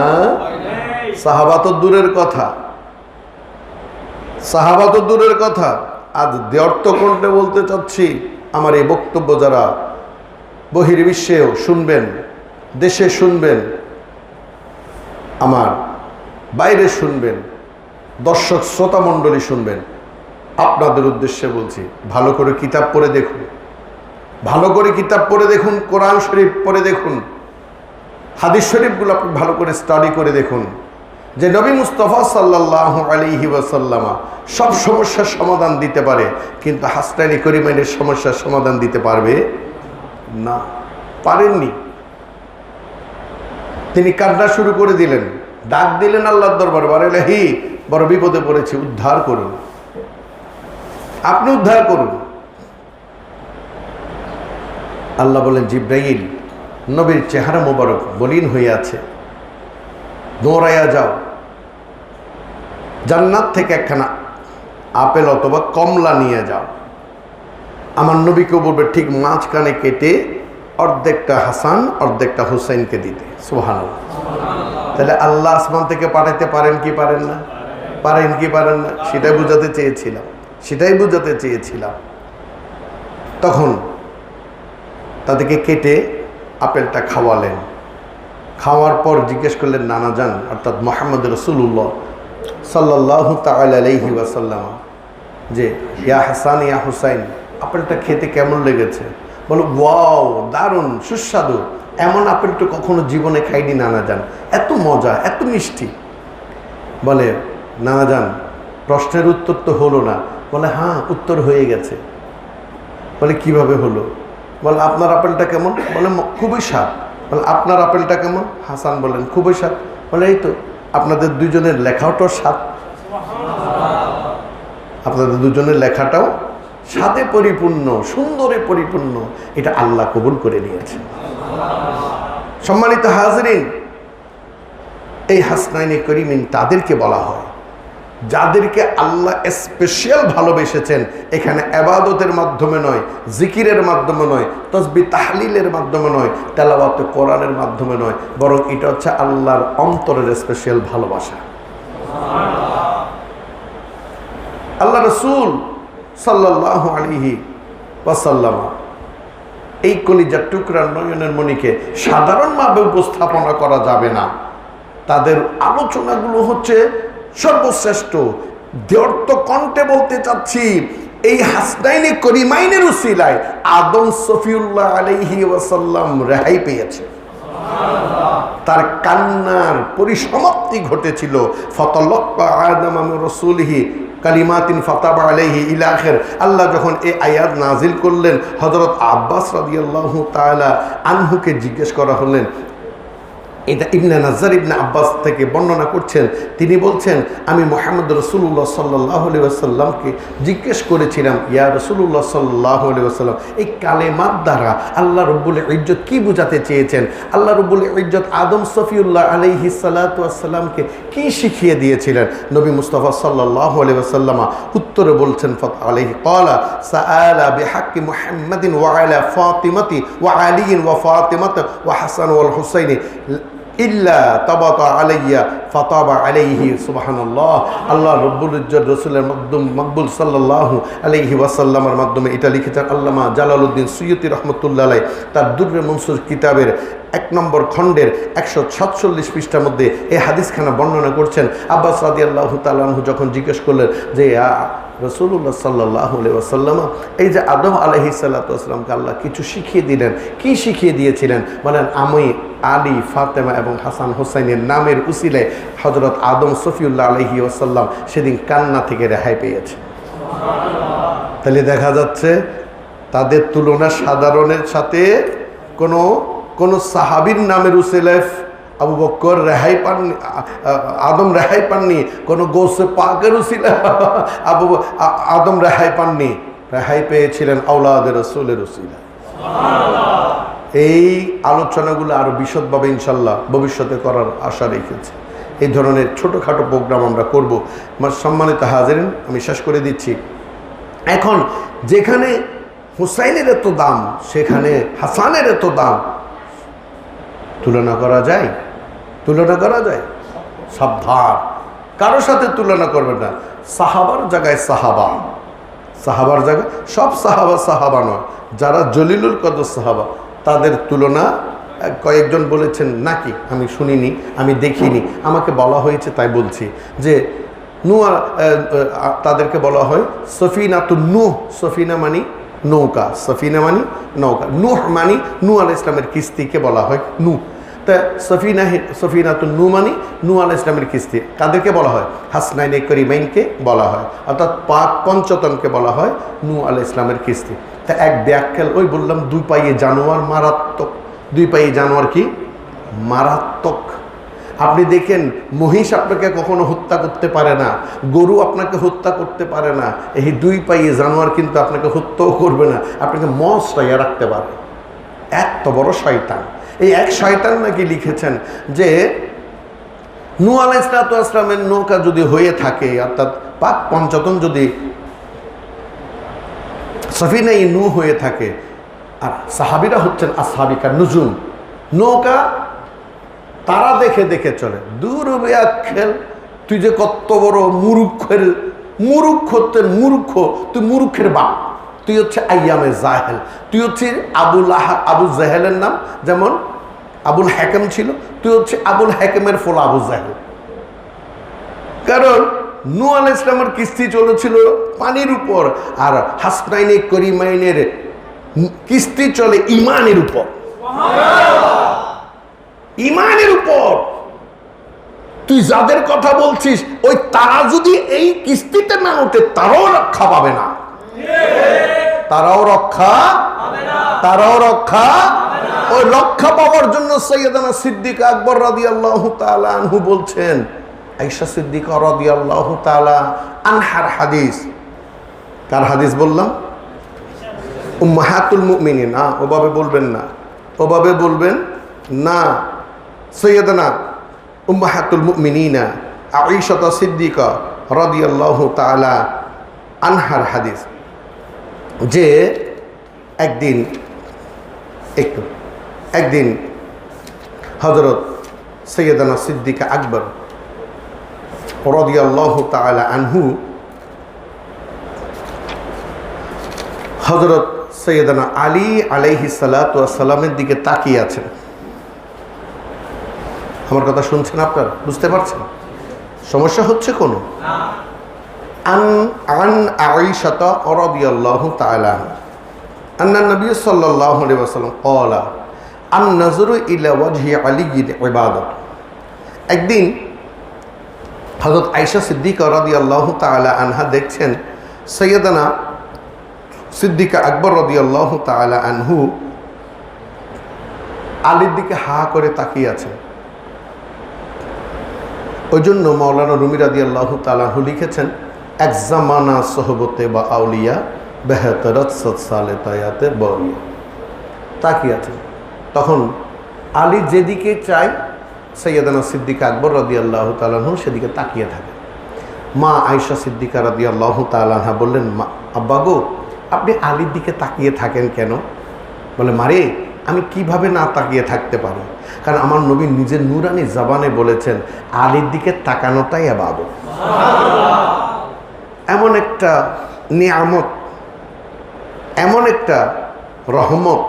সাহাবা তো দূরের কথা, সাহাবা তো দূরের কথা। আজ দ্ব্যর্থ কণ্ঠে বলতে চাচ্ছি, আমার এই বক্তব্য যারা বহির্বিশ্বেও শুনবেন, দেশে শুনবেন, আমার বাইরে শুনবেন, দর্শক শ্রোতা মণ্ডলী শুনবেন, আপনাদের উদ্দেশ্যে বলছি, ভালো করে কিতাব পড়ে দেখুন, ভালো করে কিতাব পড়ে দেখুন, কোরআন শরীফ পড়ে দেখুন, হাদিস শরীফগুলো আপনি ভালো করে স্টাডি করে দেখুন যে নবী মুস্তাফা সাল্লাল্লাহু আলাইহি ওয়াসাল্লাম সব সমস্যার সমাধান দিতে পারে, কিন্তু হাসনাইনি করিমাইনের সমস্যার সমাধান দিতে পারবে না, পারেননি। তিনি কান্না শুরু করে দিলেন, ডাক দিলেন আল্লাহর দরবারে, বারেলাহি বড় বিপদে পড়েছি, উদ্ধার করুন, আপনি উদ্ধার করুন। আল্লাহ বলেন জিব্রাইল, নবীর চেহারা মোবারক মলিন হয়ে আছে, দৌড়াইয়া যাও, জান্নাত থেকে একখানা আপেল অথবা কমলা নিয়ে যাও। আমার নবীকে বলবে ঠিক মাঝখানে কেটে অর্ধেকটা হাসান অর্ধেকটা হুসাইনকে দিতে। সুবহানাল্লাহ। তাহলে আল্লাহ আসমান থেকে পাঠাইতে পারেন কি পারেন না? পারেন কি পারেন না? সেটাই বুঝাতে চেয়েছিলাম, সেটাই বুঝাতে চেয়েছিলাম। তখন তাদেরকে কেটে আপেলটা খাওয়ালেন। খাওয়ার পর জিজ্ঞেস করলেন নানাজান অর্থাৎ মুহাম্মদ রাসূলুল্লাহ সাল্লাল্লাহু তাআলা আলাইহি ওয়াসাল্লাম যে ইয়া হাসান ইয়া হুসাইন, আপেলটা খেতে কেমন লেগেছে? বলো ওয়াও, দারুণ সুস্বাদু, এমন আপেল তো কখনো জীবনে খাইনি নানাজান, এত মজা, এত মিষ্টি। বলে নানাজান প্রশ্নের উত্তর তো হলো না। বলে হ্যাঁ উত্তর হয়ে গেছে। বলে কিভাবে হলো? বলে আপনার আপেলটা কেমন? বলে খুবই স্বাদ। বলে আপনার আপেলটা কেমন? হাসান বলেন খুবই স্বাদ। বলে এই তো আপনাদের দুজনের লেখাটাও স্বাদ, আপনাদের দুজনের লেখাটাও স্বাদে পরিপূর্ণ, সুন্দরে পরিপূর্ণ। এটা আল্লাহ কবুল করে নিয়েছে। সম্মানিত হাজরিন, এই হাসনাইনে করিমিন তাদেরকে বলা হয় যাদেরকে আল্লাহ স্পেশাল ভালোবেসেছেন। এখানে ইবাদতের মাধ্যমে নয়, জিকিরের মাধ্যমে নয়, তাসবিহ তাহলিলের মাধ্যমে নয়, তেলাওয়াতে কোরআনের মাধ্যমে নয়, বরং এটা হচ্ছে আল্লাহর অন্তরের স্পেশাল ভালোবাসা। আল্লাহ রাসূল সাল্লাল্লাহু আলাইহি ওয়াসাল্লাম এই কলিজার টুকরা নয়নের মণিকে সাধারণভাবে উপস্থাপনা করা যাবে না। তাদের আলোচনাগুলো হচ্ছে সর্বশ্রেষ্ঠ। দ্ব্যর্থ কণ্ঠে বলতে চাচ্ছি, এই হাসনাইনে করিমাইনের উসিলায় আদম সফিউল্লাহ আলাইহি ওয়াসাল্লাম রেহাই পেয়েছে। তার কান্নার পরিসমাপ্তি ঘটেছিল। ফাতালাক্কা আদম মির রাসূলিহি কালিমাতিন ফাতাবা আলাইহি ইলা আখির। আল্লাহ যখন এই আয়াত নাজিল করলেন, হযরত আব্বাস রাদিয়াল্লাহু তাআলা আনহুকে জিজ্ঞেস করা হলেন, এটা ইবনে নাজ্জার ইবনে আব্বাস থেকে বর্ণনা করছেন, তিনি বলছেন আমি মুহাম্মদ রাসূলুল্লাহ সাল্লাল্লাহু আলাইহি ওয়াসাল্লামকে জিজ্ঞেস করেছিলাম, ইয়া রাসূলুল্লাহ সাল্লাল্লাহু আলাইহি ওয়াসাল্লাম, এই কালেমার দ্বারা আল্লাহ রাব্বুল ইজ্জত কি বোঝাতে চেয়েছেন? আল্লাহ রাব্বুল ইজ্জত আদম সফিউল্লাহ আলাইহিস সালাতু ওয়াস সালামকে কি শিখিয়ে দিয়েছিলেন? নবী মুস্তাফা সাল্লাল্লাহু আলাইহি ওয়াসাল্লাম উত্তরে বলছেন, ফাত আলাইহি ক্বালা সাআলা বিহাক্কি মুহাম্মাদিন ওয়া আলা ফাতিমাতি ওয়া আলিয়িন ওয়া ফাতিমাতা ওয়া হাসান ওয়াল হুসাইনি ইল্লা তাবাতা আলাইয়া ফাতাবা আলাইহি। সুবহানাল্লাহ। আল্লাহ রাব্বুল ইজ্জত রাসূলের মকবুল সাল্লাল্লাহু আলাইহি ওয়াসাল্লামের মাধ্যমে এটা লিখেছেন আল্লামা জালালউদ্দিন সুয়ুতি রাহমাতুল্লাহ আলাইহি তার দুররে মনসুর কিতাবের 1 নম্বর খণ্ডের 147 পৃষ্ঠার মধ্যে এই হাদিসখানা বর্ণনা করছেন। আব্বাস রাদিয়াল্লাহু তাআলা আনহু যখন জিজ্ঞেস করলেন যে রাসূলুল্লাহ সাল্লাল্লাহু আলাইহি ওয়াসাল্লাম, এই যে আদম আলাইহিস সালাতু ওয়াসসালামকে আল্লাহ কিছু শিখিয়ে দিলেন, কি শিখিয়ে দিয়েছিলেন? বলেন, আমি আলী, ফাতেমা এবং হাসান হোসাইনের নামের উসিলায় হযরত আদম সফিউল্লাহ আলাইহি ওয়াসাল্লাম সেদিন কান্না থেকে রেহাই পেয়েছে। তাহলে দেখা যাচ্ছে তাদের তুলনা সাধারণের সাথে কোনো সাহাবীর নামের উসিলায় আবু বকর রেহাই পাননি, আদম রেহাই পাননি, কোনো গৌসে পাকের উসিলায় আদম রেহাই পাননি, রেহাই পেয়েছিলেন আওলাদের রাসূলের উসিলায়। এই আলোচনাগুলো আরও বিশদভাবে ইনশাল্লাহ ভবিষ্যতে করার আশা রেখেছি। এই ধরনের ছোটোখাটো প্রোগ্রাম আমরা করব। আমার সম্মানিত হাজিরিন, আমি শেষ করে দিচ্ছি। এখন যেখানে হুসাইনের এত দাম, সেখানে হাসানের এত দাম, তুলনা করা যায়? তুলনা করা যায়? সাবধান, কারোর সাথে তুলনা করবে না। সাহাবার জায়গায় সাহাবা, সাহাবার জায়গায় সব সাহাবা নয়, যারা জলিলুল কদর সাহাবা তাদের তুলনা কয়েকজন বলেছেন নাকি, আমি শুনিনি, আমি দেখিনি, আমাকে বলা হয়েছে তাই বলছি যে তাদেরকে বলা হয় সফিনাতুন নূহ। সফিনা মানি নৌকা, সফিনা মানি নৌকা, নূহ মানি নূহ আলাইহিস ইসলামের কিস্তিকে বলা হয় নূহ। তা সফিনাতুন নূহ মানি নূহ আলাইহিস ইসলামের কিস্তি। কাদেরকে বলা হয়? হাসনাইনে করিমাইনকে বলা হয়, অর্থাৎ পাক পঞ্চতনকে বলা হয় নূহ আলাইহিস ইসলামের কিস্তি। তা এক ব্যাখ্যাল, ওই বললাম 2 পায়ে জানোয়ার মারাত্মক, 2 পায়ে জানোয়ার কি মারাত্মক। আপনি দেখেন মহিষ আপনাকে কখনো হত্যা করতে পারে না, গরু আপনাকে হত্যা করতে পারে না, এই 2 পায়ে জানোয়ার কিন্তু আপনাকে হত্যাও করবে না, আপনাকে মস্তাইয়া রাখতে পারে। এত বড় শয়তান। এই এক শয়তান নাকি লিখেছেন যে নূহ আলাইহিস সালামের নৌকা যদি হয়ে থাকে, অর্থাৎ পাক পঞ্চতন যদি সফিনাই নূহ হয়ে থাকে, আর সাহাবীরা হচ্ছেন আসহাবিকা নুজুম, নৌকা তারা দেখে দেখে চলে। দূর ব্যাখ্যাল, তুই যে কত বড় মূর্খ, তুই মূর্খের বাপ, তুই হচ্ছে আইয়ামে জাহেল, তুই হচ্ছে আবু জাহেলের নাম যেমন আবুল হাকেম ছিল, তুই হচ্ছে আবুল হাকেমের ফল আবু জাহেল। কারণ নূহ আলাইহিস সালামের কিস্তি চলেছিল পানির উপর, আর হাসনাইনে করিমাইনের কিস্তি চলে ইমানের উপর, ইমানের উপর। তুই যাদের কথা বলছিস, ওই তারা যদি এই কিস্তিতে না ওঠে, তারাও রক্ষা পাবে না, তারাও রক্ষা ওই রক্ষা পাওয়ার জন্য সাইয়েদানা সিদ্দিক আকবর রাদিয়াল্লাহু তাআলা আনহু বলছেন, আয়েশা সিদ্দিকা রাদিয়াল্লাহু তাআলা আনহার হাদিস। কার হাদিস বললাম? উম্মাহাতুল মুমিনিন। না, ওভাবে বলবেন না, ওভাবে বলবেন না। সাইয়েদানা উম্মাহাতুল মুমিনিনা আয়েশা সিদ্দিকা রাদিয়াল্লাহু তাআলা আনহার হাদিস, যে একদিন হযরত সাইয়েদানা সিদ্দিকা আকবর রাদিয়াল্লাহু তাআলা আনহু হযরত সাইয়েদানা আলী আলাইহিস সালাতু ওয়াস সালামের দিকে তাকিয়ে আছেন। আমার কথা শুনছেন আপনারা? বুঝতে পারছেন? সমস্যা হচ্ছে কোনো? আন আয়েশা রাদিয়াল্লাহু তাআলা আন্না নবী সাল্লাল্লাহু আলাইহি ওয়াসাল্লাম ক্বালা আন নাজরু ইলা ওয়াজহি আলিয়্যিন ইবাদাত। একদিন হযরত আয়েশা সিদ্দিকা রাদিয়াল্লাহু তাআলা আনহা দেখছেন সৈয়দনা সিদ্দিকা আকবর রাদিয়াল্লাহু তাআলা আনহু আলীর দিকে হা করে তাকিয়ে আছেন। ওই জন্য মাওলানা রুমি রাদিয়াল্লাহু তাআলা আনহু লিখেছেন, এক জামানা সোহবতে বা আউলিয়া বেহতরত সালেতায়াতে বরিয়া। তাকিয়ে আছেন। তখন আলী যেদিকে চায় সৈয়দনা সিদ্দিকা আকবর রাদিয়াল্লাহু তাআলা আনহু সেদিকে তাকিয়ে থাকে। মা আয়েশা সিদ্দিকা রাদিয়াল্লাহু তাআলা আনহা বললেন, মা আব্বা গো, আপনি আলীর দিকে তাকিয়ে থাকেন কেন? বলে, মারে আমি কিভাবে না তাকিয়ে থাকতে পারি, কারণ আমার নবী নিজের নূরানি জবানে বলেছেন আলীর দিকে তাকানোটাই ইবাদত। এমন একটা নিয়ামত, এমন একটা রহমত,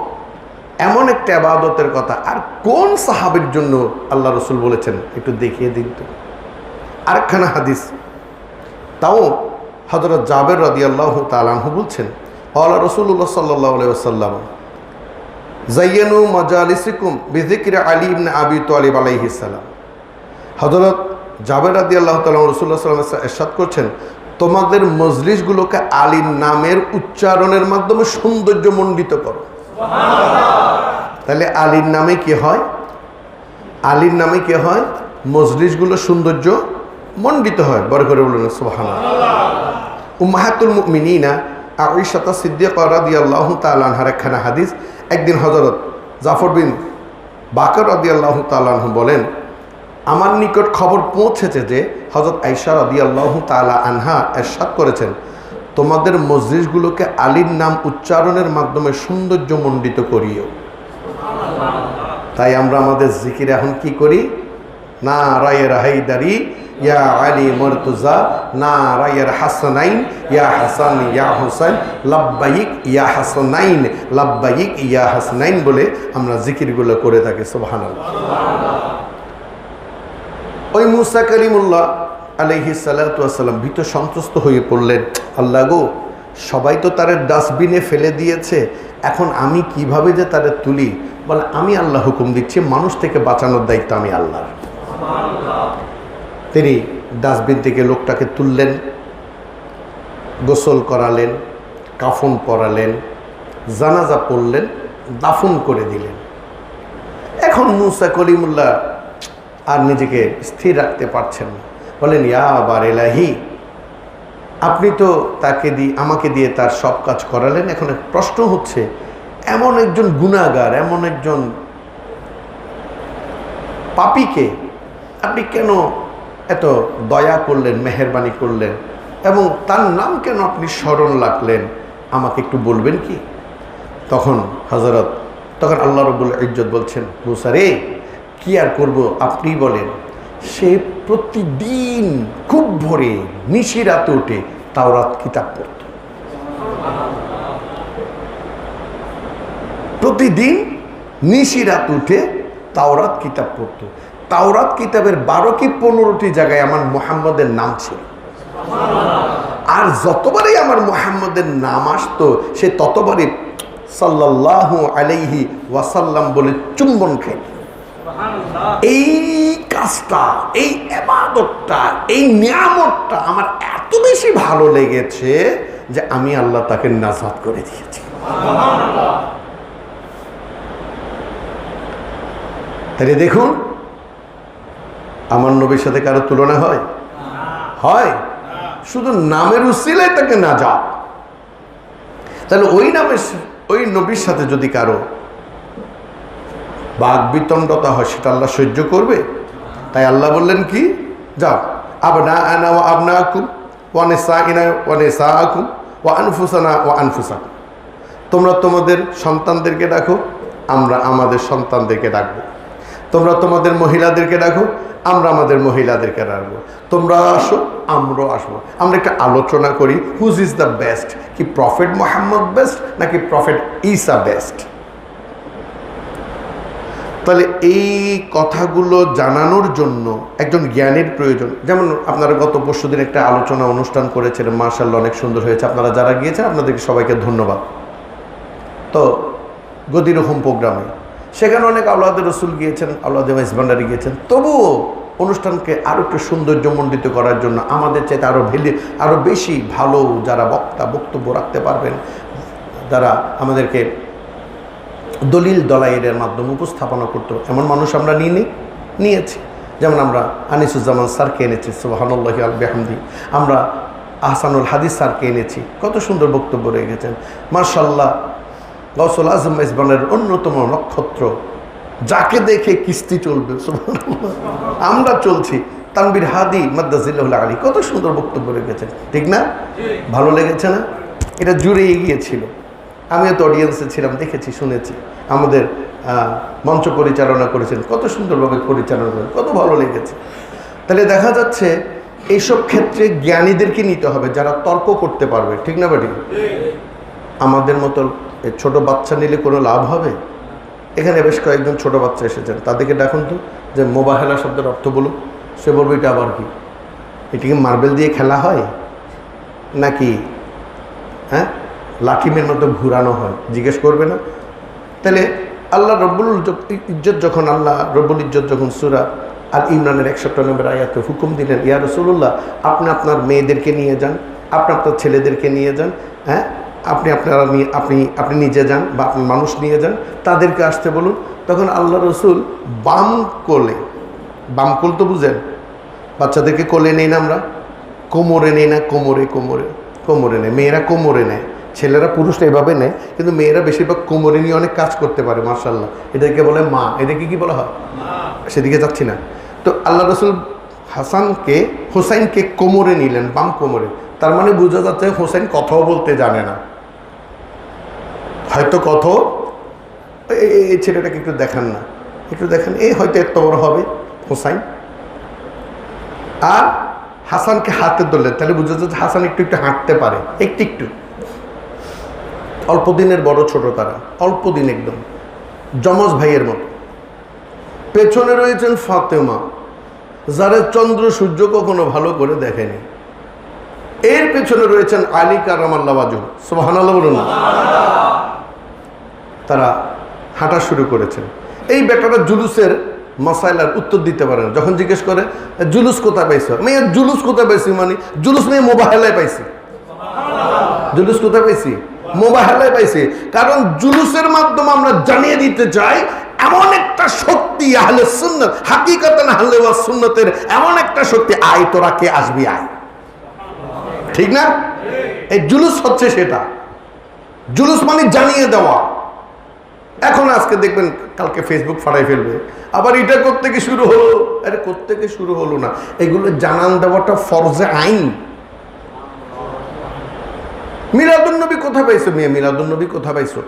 এমন একটা ইবাদতের কথা আর কোন সাহাবীর জন্য আল্লাহ রাসূল বলেছেন একটু দেখিয়ে দিন তো। আরেকখানা হাদিস, তাও হযরত জাবের রাদিয়াল্লাহু তাআলা আনহু বলছেন, ক্বালা রাসূলুল্লাহ সাল্লাল্লাহু আলাইহি ওয়াসাল্লাম যায়্যানু মাজালিসিকুম বিযিকরি আলী ইবনে আবি তালিব আলাইহিস সালাম। হযরত জাবের রাদিয়াল্লাহু তাআলা রাসূলুল্লাহ সাল্লাল্লাহু আলাইহি ওয়াসাল্লাম ইরশাদ করছেন, তোমাদের মজলিসগুলোকে আলীর নামের উচ্চারণের মাধ্যমে সৌন্দর্যমণ্ডিত করো। তাহলে আলীর নামে কি হয়? আলীর নামে কি হয়? মজলিসগুলো সৌন্দর্য মণ্ডিত হয়। বড় করে বলুন সুবহানাল্লাহ। উম্মাহাতুল মুমিনিনা আয়েশা সিদ্দিকা রাদিয়াল্লাহু তাআলা আনহার একখানা হাদিস, একদিন হযরত জাফর বিন বাকর রাদিয়াল্লাহু তাআলা আনহু বলেন, আমার নিকট খবর পৌঁছেছে যে হযরত আয়েশা রাদিয়াল্লাহু তাআলা আনহা ইরশাদ করেছেন, তোমাদের মজলিসগুলোকে আলীর নাম উচ্চারণের মাধ্যমে সৌন্দর্যমণ্ডিত করিও। তাই আমরা আমাদের জিকির এখন কি করি? না রায়ের হায়দারি ইয়া আলী মুর্তজা, না রায়ের হাসানাইন ইয়া হাসান ইয়া হুসাইন, লাব্বাইক ইয়া হাসানাইন লাব্বাইক ইয়া হাসানাইন বলে আমরা জিকিরগুলো করে থাকি। সুবহানাল্লাহ। ওই মুসা কালিমুল্লাহ আলাইহিস সালাতু ওয়াস সালাম ভীত সন্ত্রস্ত হয়ে পড়লেন, আল্লাহ গো, সবাই তো তারে ডাস্টবিনে ফেলে দিয়েছে, এখন আমি কিভাবে যে তারে তুলি? বলে, আমি আল্লাহ হুকুম দিচ্ছি, মানুষ থেকে বাঁচানোর দায়িত্ব আমি আল্লাহর। তিনি ডাস্টবিন থেকে লোকটাকে তুললেন, গোসল করালেন, কাফন পরালেন, জানাজা পড়লেন, দাফন করে দিলেন। এখন মুসা কলিমুল্লাহ আর নিজেকে স্থির রাখতে পারছেন না। বলেন, ইয়া বার এলাহি, আপনি তো তাকে আমাকে দিয়ে তার সব কাজ করালেন, এখন প্রশ্ন হচ্ছে এমন একজন গুনাহগার, এমন একজন পাপীকে আপনি কেন এত দয়া করলেন, মেহেরবানি করলেন, এবং তার নাম কেন আপনি স্মরণ রাখলেন, আমাকে একটু বলবেন কি? তখন আল্লাহ রাব্বুল ইজ্জত বলছেন, মুসা রে, কি আর করব, আপনি বলেন। সে প্রতিদিন খুব ভোরে নিশি রাতে উঠে তাওরাত কিতাব পড়ত। প্রতিদিন নিশি রাত উঠে তাওরাত কিতাব পড়ত। তাওরাত কিতাবের 12 কি 15টি জায়গায় আমার মুহাম্মদের নাম ছিল। আর যতবারই আমার মুহাম্মদের নাম আসতো, সে ততবারই সাল্লাল্লাহু আলাইহি ওয়াসাল্লাম বলে চুম্বন খাইত। এই কাজটা, এই ইবাদতটা, এই নিয়ামতটা আমার এত বেশি ভালো লেগেছে যে আমি আল্লাহ তাকে নাজাত করে দিয়েছি। তাহলে দেখুন, আমার নবীর সাথে কারো তুলনা হয়? হয়? শুধু নামের উসিলায় তাকে নাজাত। তাহলে ওই নবীর সাথে যদি কারো বাক বিতণ্ডতা হয়, সেটা আল্লাহ সহ্য করবে? তাই আল্লাহ বললেন কি, যাও, আবনাআনা ওয়া আবনাআকুম ওয়া নিসাইনা ওয়া নিসাআকুম ওয়া আনফুসানা ওয়া আনফুসাকুম। তোমরা তোমাদের সন্তানদেরকে ডাকো, আমরা আমাদের সন্তানদেরকে ডাকবো। তোমরা তোমাদের মহিলাদেরকে ডাকো, আমরা আমাদের মহিলাদেরকে ডাকবো। তোমরা আসো, আমরাও আসবো। আমরা একটা আলোচনা করি, হুজ ইজ দ্য বেস্ট, কি প্রফেট মুহাম্মদ বেস্ট নাকি প্রফেট ঈসা বেস্ট? তাহলে এই কথাগুলো জানানোর জন্য একজন জ্ঞানের প্রয়োজন। যেমন আপনারা গত পরশুদিন একটা আলোচনা অনুষ্ঠান করেছিলেন, মাশাআল্লাহ অনেক সুন্দর হয়েছে। আপনারা যারা গিয়েছেন আপনাদেরকে সবাইকে ধন্যবাদ। তো গদির হোম প্রোগ্রামে সেখানে অনেক আওলাদে রসুল গিয়েছেন, আওলাদে মাইজ ভান্ডারি গিয়েছেন। তবুও অনুষ্ঠানকে আরও একটু সৌন্দর্যমণ্ডিত করার জন্য আমাদের চাইতে আরও বেশি ভালো যারা বক্তব্য রাখতে পারবেন, যারা আমাদেরকে দলিল দলাইলের মাধ্যমে উপস্থাপনা করতে, এমন মানুষ আমরা নিয়েছি। যেমন আমরা আনিসুজ্জামান স্যারকে এনেছি, সুবহানাল্লাহি ওয়া বিহামদি। আমরা আহসানুল হাদিস স্যারকে এনেছি, কত সুন্দর বক্তব্য রেখেছেন মাশাআল্লাহ। গৌসুল আজম মেজবানের অন্যতম নক্ষত্র, যাকে দেখে কিস্তি চলবে, সুবহানাল্লাহ। আমরা চলছি। তানবীর হাদি মাদ্দাজিল্লাহুল আলী কত সুন্দর বক্তব্য রেখেছেন, ঠিক না? ভালো লেগেছে না? এটা জুড়ে এগিয়েছিল। আমিও তো অডিয়েন্সে ছিলাম, দেখেছি, শুনেছি। আমাদের মঞ্চ পরিচালনা করেছেন, কত সুন্দরভাবে পরিচালনা করেন, কত ভালো লেগেছে। তাহলে দেখা যাচ্ছে এইসব ক্ষেত্রে জ্ঞানীদেরকে নিতে হবে, যারা তর্ক করতে পারবে, ঠিক না বাটি? আমাদের মতো ছোট বাচ্চা নিলে কোনো লাভ হবে? এখানে বেশ কয়েকজন ছোট বাচ্চা এসেছেন, তাদেরকে দেখুন তো যে মোবাহেলা শব্দের অর্থ বলুক। সে বলবে এটা আবার কি? এটিকে মার্বেল দিয়ে খেলা হয় নাকি লাঠিমের মতো ঘুরানো হয়? জিজ্ঞেস করবে না? তাহলে আল্লাহ রব্বুল ইজ্জত যখন সূরা আল ইমরানের 61 নম্বর আয়াতে হুকুম দিলেন, ইয়া রাসূলুল্লাহ, আপনি আপনার মেয়েদেরকে নিয়ে যান, আপনি আপনার ছেলেদেরকে নিয়ে যান, আপনি নিজে যান বা আপনি মানুষ নিয়ে যান, তাদেরকে আসতে বলুন। তখন আল্লাহ রসুল বাম কোল তো বুঝেন, বাচ্চাদেরকে কোলে নেই না আমরা, কোমরে নেই না, কোমরে নেয়। মেয়েরা কোমরে নেয়, ছেলেরা পুরুষরা এভাবে নেয়, কিন্তু মেয়েরা বেশিরভাগ কোমরে নিয়ে অনেক কাজ করতে পারে, মাশাআল্লাহ। এদেরকে বলে মা। এদেরকে কি বলা হয়? সেদিকে যাচ্ছি না। তো আল্লাহ রসুল হোসাইনকে কোমরে নিলেন, বাম কোমরে। তার মানে বোঝা যাচ্ছে হোসেন কথাও বলতে জানে না, হয়তো এই ছেলেটাকে একটু দেখান না, একটু দেখেন, এই হয়তো এত বড় হবে হোসাইন। আর হাসানকে হাতে ধরলেন, তাহলে বোঝা যাচ্ছে হাসান একটু হাঁটতে পারে, একটু। অল্প দিনের বড় ছোট তারা, অল্প দিন, একদম যমজ ভাইয়ের মতো। পেছনে রয়েছেন ফাতেমা, যারা চন্দ্র সূর্য কখনো ভালো করে দেখেনি। এর পেছনে রয়েছেন আলী কারামাল্লাহু ওয়াজহু, সুবহানাল্লাহ বলুন। তারা হাঁটা শুরু করেছেন। এই বেটারা জুলুসের মাসাইলার উত্তর দিতে পারে না। যখন জিজ্ঞেস করে জুলুস কোথায় পাইছো, মেয়ে জুলুস কোথায় পাইছি, মানে জুলুস মেয়ে মোবাহেলায় পাইছি। জুলুস কোথায় পাইছি? মোবাহেলায় পাইছি। কারণ জুলুসের মাধ্যমে আমরা জানিয়ে দিতে চাই এমন একটা শক্তি, আহলে সুন্নাত, হাকিকাতান আহলে ওয়াস সুন্নাতের এমন একটা শক্তি, আয় তোরা কে আসবি, আয়। ঠিক না? এই জুলুস হচ্ছে সেটা। জুলুস মানে জানিয়ে দেওয়া। এখন আজকে দেখবেন কালকে ফেসবুক ফাড়াই ফেলবে, আবার এটা কোত্থেকে শুরু হলো। আরে কোত্থেকে শুরু হলো না, এগুলো জানান দেওয়াটা ফরজে আইন। মিলাদুন্নবী কোথা পাইছো মেয়ে? মিলাদুন্নবী কোথা পাইছো?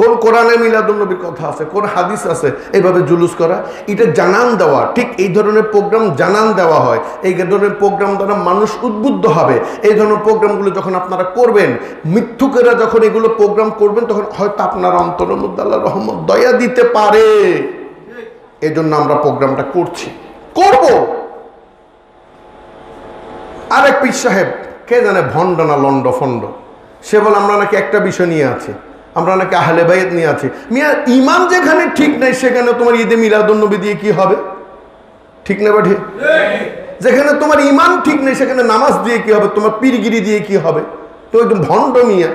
কোন কোরআনে মিলাদুন্নবীর কথা আছে, কোন হাদিস আছে এইভাবে জুলুস করা? এটা জানান দেওয়া। ঠিক এই ধরনের প্রোগ্রাম জানান দেওয়া হয়। এই ধরনের প্রোগ্রাম দ্বারা মানুষ উদ্বুদ্ধ হবে। এই ধরনের প্রোগ্রামগুলো যখন আপনারা করবেন, মিথ্যুকেরা যখন এগুলো প্রোগ্রাম করবেন, তখন হয়তো আপনার অন্তরের মধ্যে আল্লাহর রহমত দয়া দিতে পারে। এই জন্য আমরা প্রোগ্রামটা করব। আরেক পীর সাহেব, কে জানে ভণ্ড না লন্ড ফন্ড, সে বলে আমরা নাকি একটা বিষয় নিয়ে আছি, আমরা নাকি আহলে বাইত নিয়ে আছি। মিয়া, ইমান যেখানে ঠিক নাই সেখানে তোমার ঈদে মিলাদুন্নবী দিয়ে কি হবে? ঠিক না বাঠি? যেখানে তোমার ইমান ঠিক নেই সেখানে নামাজ দিয়ে কি হবে? তোমার পীরগিরি দিয়ে কি হবে? তো একদম ভণ্ড মিয়া,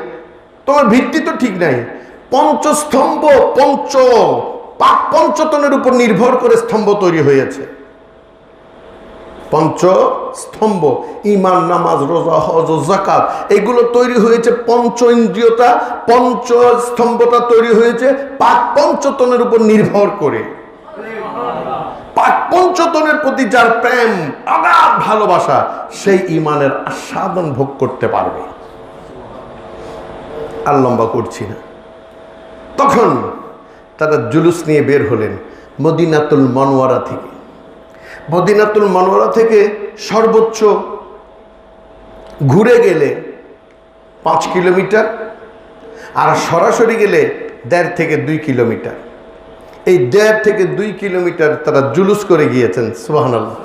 তোমার ভিত্তি তো ঠিক নাই। পঞ্চস্তম্ভ, পঞ্চতনের উপর নির্ভর করে স্তম্ভ তৈরি হয়েছে। পঞ্চস্তম্ভ, ইমান, নামাজ, রোজা, হজ, যাকাত, এগুলো তৈরি হয়েছে পঞ্চ ইন্দ্রিয়তা, পঞ্চস্তম্ভটা তৈরি হয়েছে পাক পঞ্চতনের উপর নির্ভর করে। পাক পঞ্চতনের প্রতি যার প্রেম, অগাধ ভালোবাসা, সেই ইমানের আস্বাদন ভোগ করতে পারবে। আর লম্বা করছি না। তখন তারা জুলুস নিয়ে বের হলেন মদিনাতুল মনওয়ারা থেকে। মদিনাতুল মনওয়ারা থেকে সর্বোচ্চ ঘুরে গেলে 5 কিলোমিটার, আর সরাসরি গেলে 1.5 থেকে 2 কিলোমিটার। এই 1.5 থেকে 2 কিলোমিটার তারা জুলুস করে গিয়েছেন। সুবহানাল্লাহ।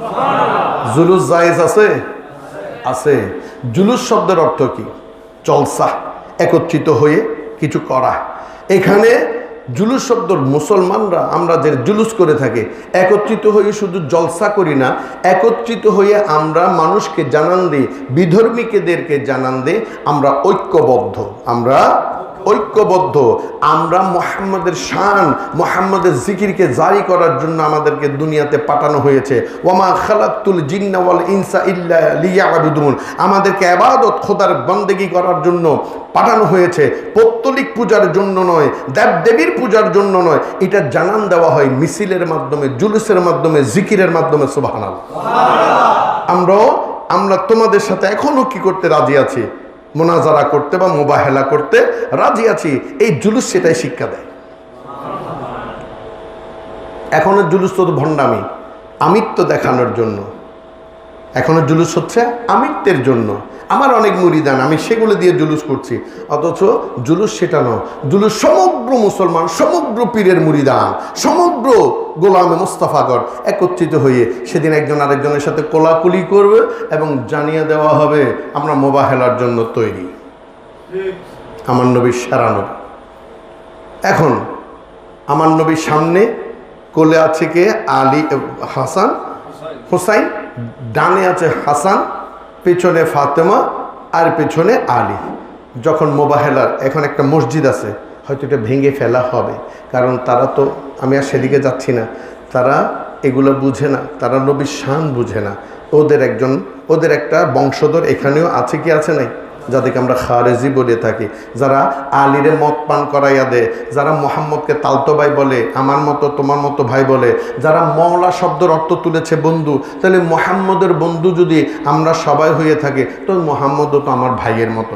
জুলুস জায়েজ আছে। জুলুস শব্দের অর্থ কি? জলসা, একত্রিত হয়ে কিছু করা। এখানে জুলুস শব্দর মুসলমানরা আমরা যে জুলুস করে থাকি, একত্রিত হয়ে শুধু জলসা করি না, একত্রিত হয়ে আমরা মানুষকে জানান দিই, বিধর্মীকেদেরকে জানান দিই আমরা ঐক্যবদ্ধ, আমরা ঐক্যবদ্ধ, আমরা মুহাম্মাদের শান, মুহাম্মাদের জিকিরকে জারি করার জন্য আমাদেরকে দুনিয়াতে পাঠানো হয়েছে। ওয়ামা খালাকতুল জিন্না ওয়াল ইনসা ইল্লা লিয়াবুদুন, আমাদেরকে ইবাদত খোদার বন্দেগী করার জন্য পাঠানো হয়েছে, পৌত্তলিক পূজার জন্য নয়, দেবদেবীর পূজার জন্য নয়। এটা জানান দেওয়া হয় মিছিলের মাধ্যমে, জুলুসের মাধ্যমে, জিকিরের মাধ্যমে। সুবহানাল্লাহ। আমরা তোমাদের সাথে এখনো কি করতে রাজি আছি? মোনাজারা করতে বা মুবাহেলা করতে রাজি আছি। এই জুলুস সেটাই শিক্ষা দেয়। এখনের জুলুস তো ভণ্ডামি, আমিত্ব দেখানোর জন্য। এখনের জুলুস হচ্ছে আমিত্বের জন্য। আমার অনেক মুরিদান, আমি সেগুলো দিয়ে জুলুস করছি, অথচ জুলুস সেটা নয়। জুলুস সমগ্র মুসলমান, সমগ্র পীরের মুরিদান, সমগ্র গোলামে মুস্তাফাগর একত্রিত হয়ে সেদিন একজন আরেকজনের সাথে কোলাকুলি করবে এবং জানিয়ে দেওয়া হবে আমরা মোবাহেলার জন্য তৈরি। আমার নবীর সেরা নবী। এখন আমার নবীর সামনে কোলে আছে কে? আলী, হাসান, হুসাইন। ডানে আছে হাসান, পেছনে ফাতেমা, আর পেছনে আলী। যখন মোবাহেলার, এখন একটা মসজিদ আছে, হয়তো এটা ভেঙে ফেলা হবে, কারণ তারা তো, আমি আর সেদিকে যাচ্ছি না, তারা এগুলো বুঝে না, তারা নবীর শান বুঝে না। ওদের একটা বংশধর এখানেও আছে কি আছে নাই, যাদেরকে আমরা খারেজি বলে থাকি, যারা আলীরে মদ পান করাইয়া দেয়, যারা মোহাম্মদকে তালতো ভাই বলে, আমার মতো তোমার মতো ভাই বলে, যারা মওলা শব্দের অর্থ তুলেছে বন্ধু। তাহলে মোহাম্মদের বন্ধু যদি আমরা সবাই হয়ে থাকি, তো মোহাম্মদও তো আমার ভাইয়ের মতো।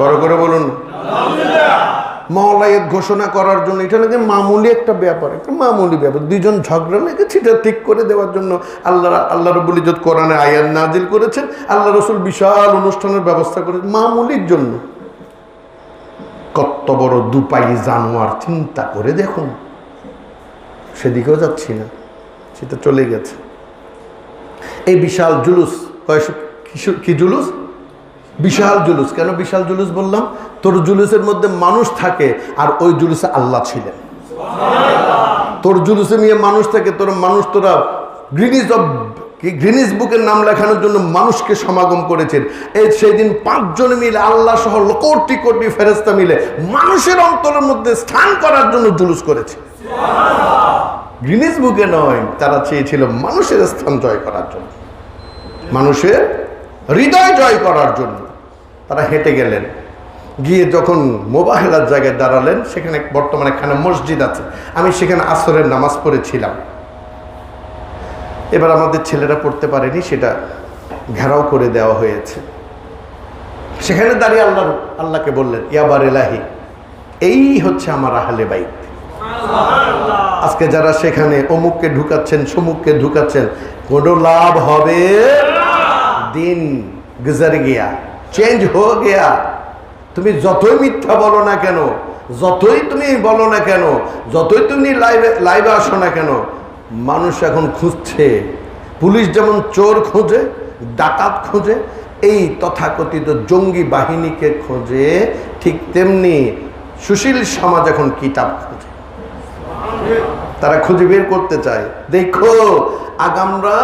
বড় করে বলুন। মওলায়েত ঘোষণা করার জন্য এটা নাকি মামুলি একটা ব্যাপার, একটা মামুলি ব্যাপার। দুইজন ঝগড়া নাকি সেটা ঠিক করে দেওয়ার জন্য আল্লাহ রাব্বুল ইজ্জত কোরআনে আয়াত নাজিল করেছেন, আল্লাহ রসুল বিশাল অনুষ্ঠানের ব্যবস্থা করেছেন মামুলির জন্য। কত বড় দুপাই জানোয়ার, চিন্তা করে দেখুন। সেদিকেও যাচ্ছি না, সেটা চলে গেছে। এই বিশাল জুলুস, কি জুলুস? বিশাল জুলুস। কেন বিশাল জুলুস বললাম? তোর জুলুসের মধ্যে মানুষ থাকে, আর ওই জুলুসে আল্লাহ ছিলেন। তোর জুলুসে নিয়ে মানুষ থাকে, তোরা গ্রিনিস বুকের নাম লেখানোর জন্য মানুষকে সমাগম করেছেন। এই সেই দিন 5 জন মিলে, আল্লাহ সহ কোটি কোটি ফেরেশতা মিলে মানুষের অন্তরের মধ্যে স্থান করার জন্য জুলুস করেছে। গ্রিনিস বুকে নয়, তারা চেয়েছিল মানুষের স্থান জয় করার জন্য, মানুষের হৃদয় জয় করার জন্য। তারা হেঁটে গেলেন, গিয়ে যখন মোবাহেলার জায়গায় দাঁড়ালেন, সেখানে বর্তমানে এখানে মসজিদ আছে, আমি সেখানে আসরের নামাজ পড়েছিলাম। এবার আমাদের ছেলেরা পড়তে পারেনি, সেটা ঘেরাও করে দেওয়া হয়েছে। সেখানে দাঁড়িয়ে আল্লাহকে বললেন, ইয়াবার এলাহি, এই হচ্ছে আমার আহলে বাইত। আজকে যারা সেখানে অমুককে ঢুকাচ্ছেন, সমুককে ঢুকাচ্ছেন, কোনো লাভ হবে? দিন গুজর গিয়া, চেঞ্জ হয়ে গিয়া। তুমি যতই মিথ্যা বলো না কেন, যতই তুমি বলো না কেন, যতই তুমি লাইভে আসো না কেন, মানুষ এখন খুঁজছে। পুলিশ যেমন চোর খোঁজে, ডাকাত খোঁজে, এই তথাকথিত জঙ্গি বাহিনীকে খোঁজে, ঠিক তেমনি সুশীল সমাজ এখন কিতাব খোঁজে। তারা খুঁজে বের করতে চায়। দেখো, আগামরা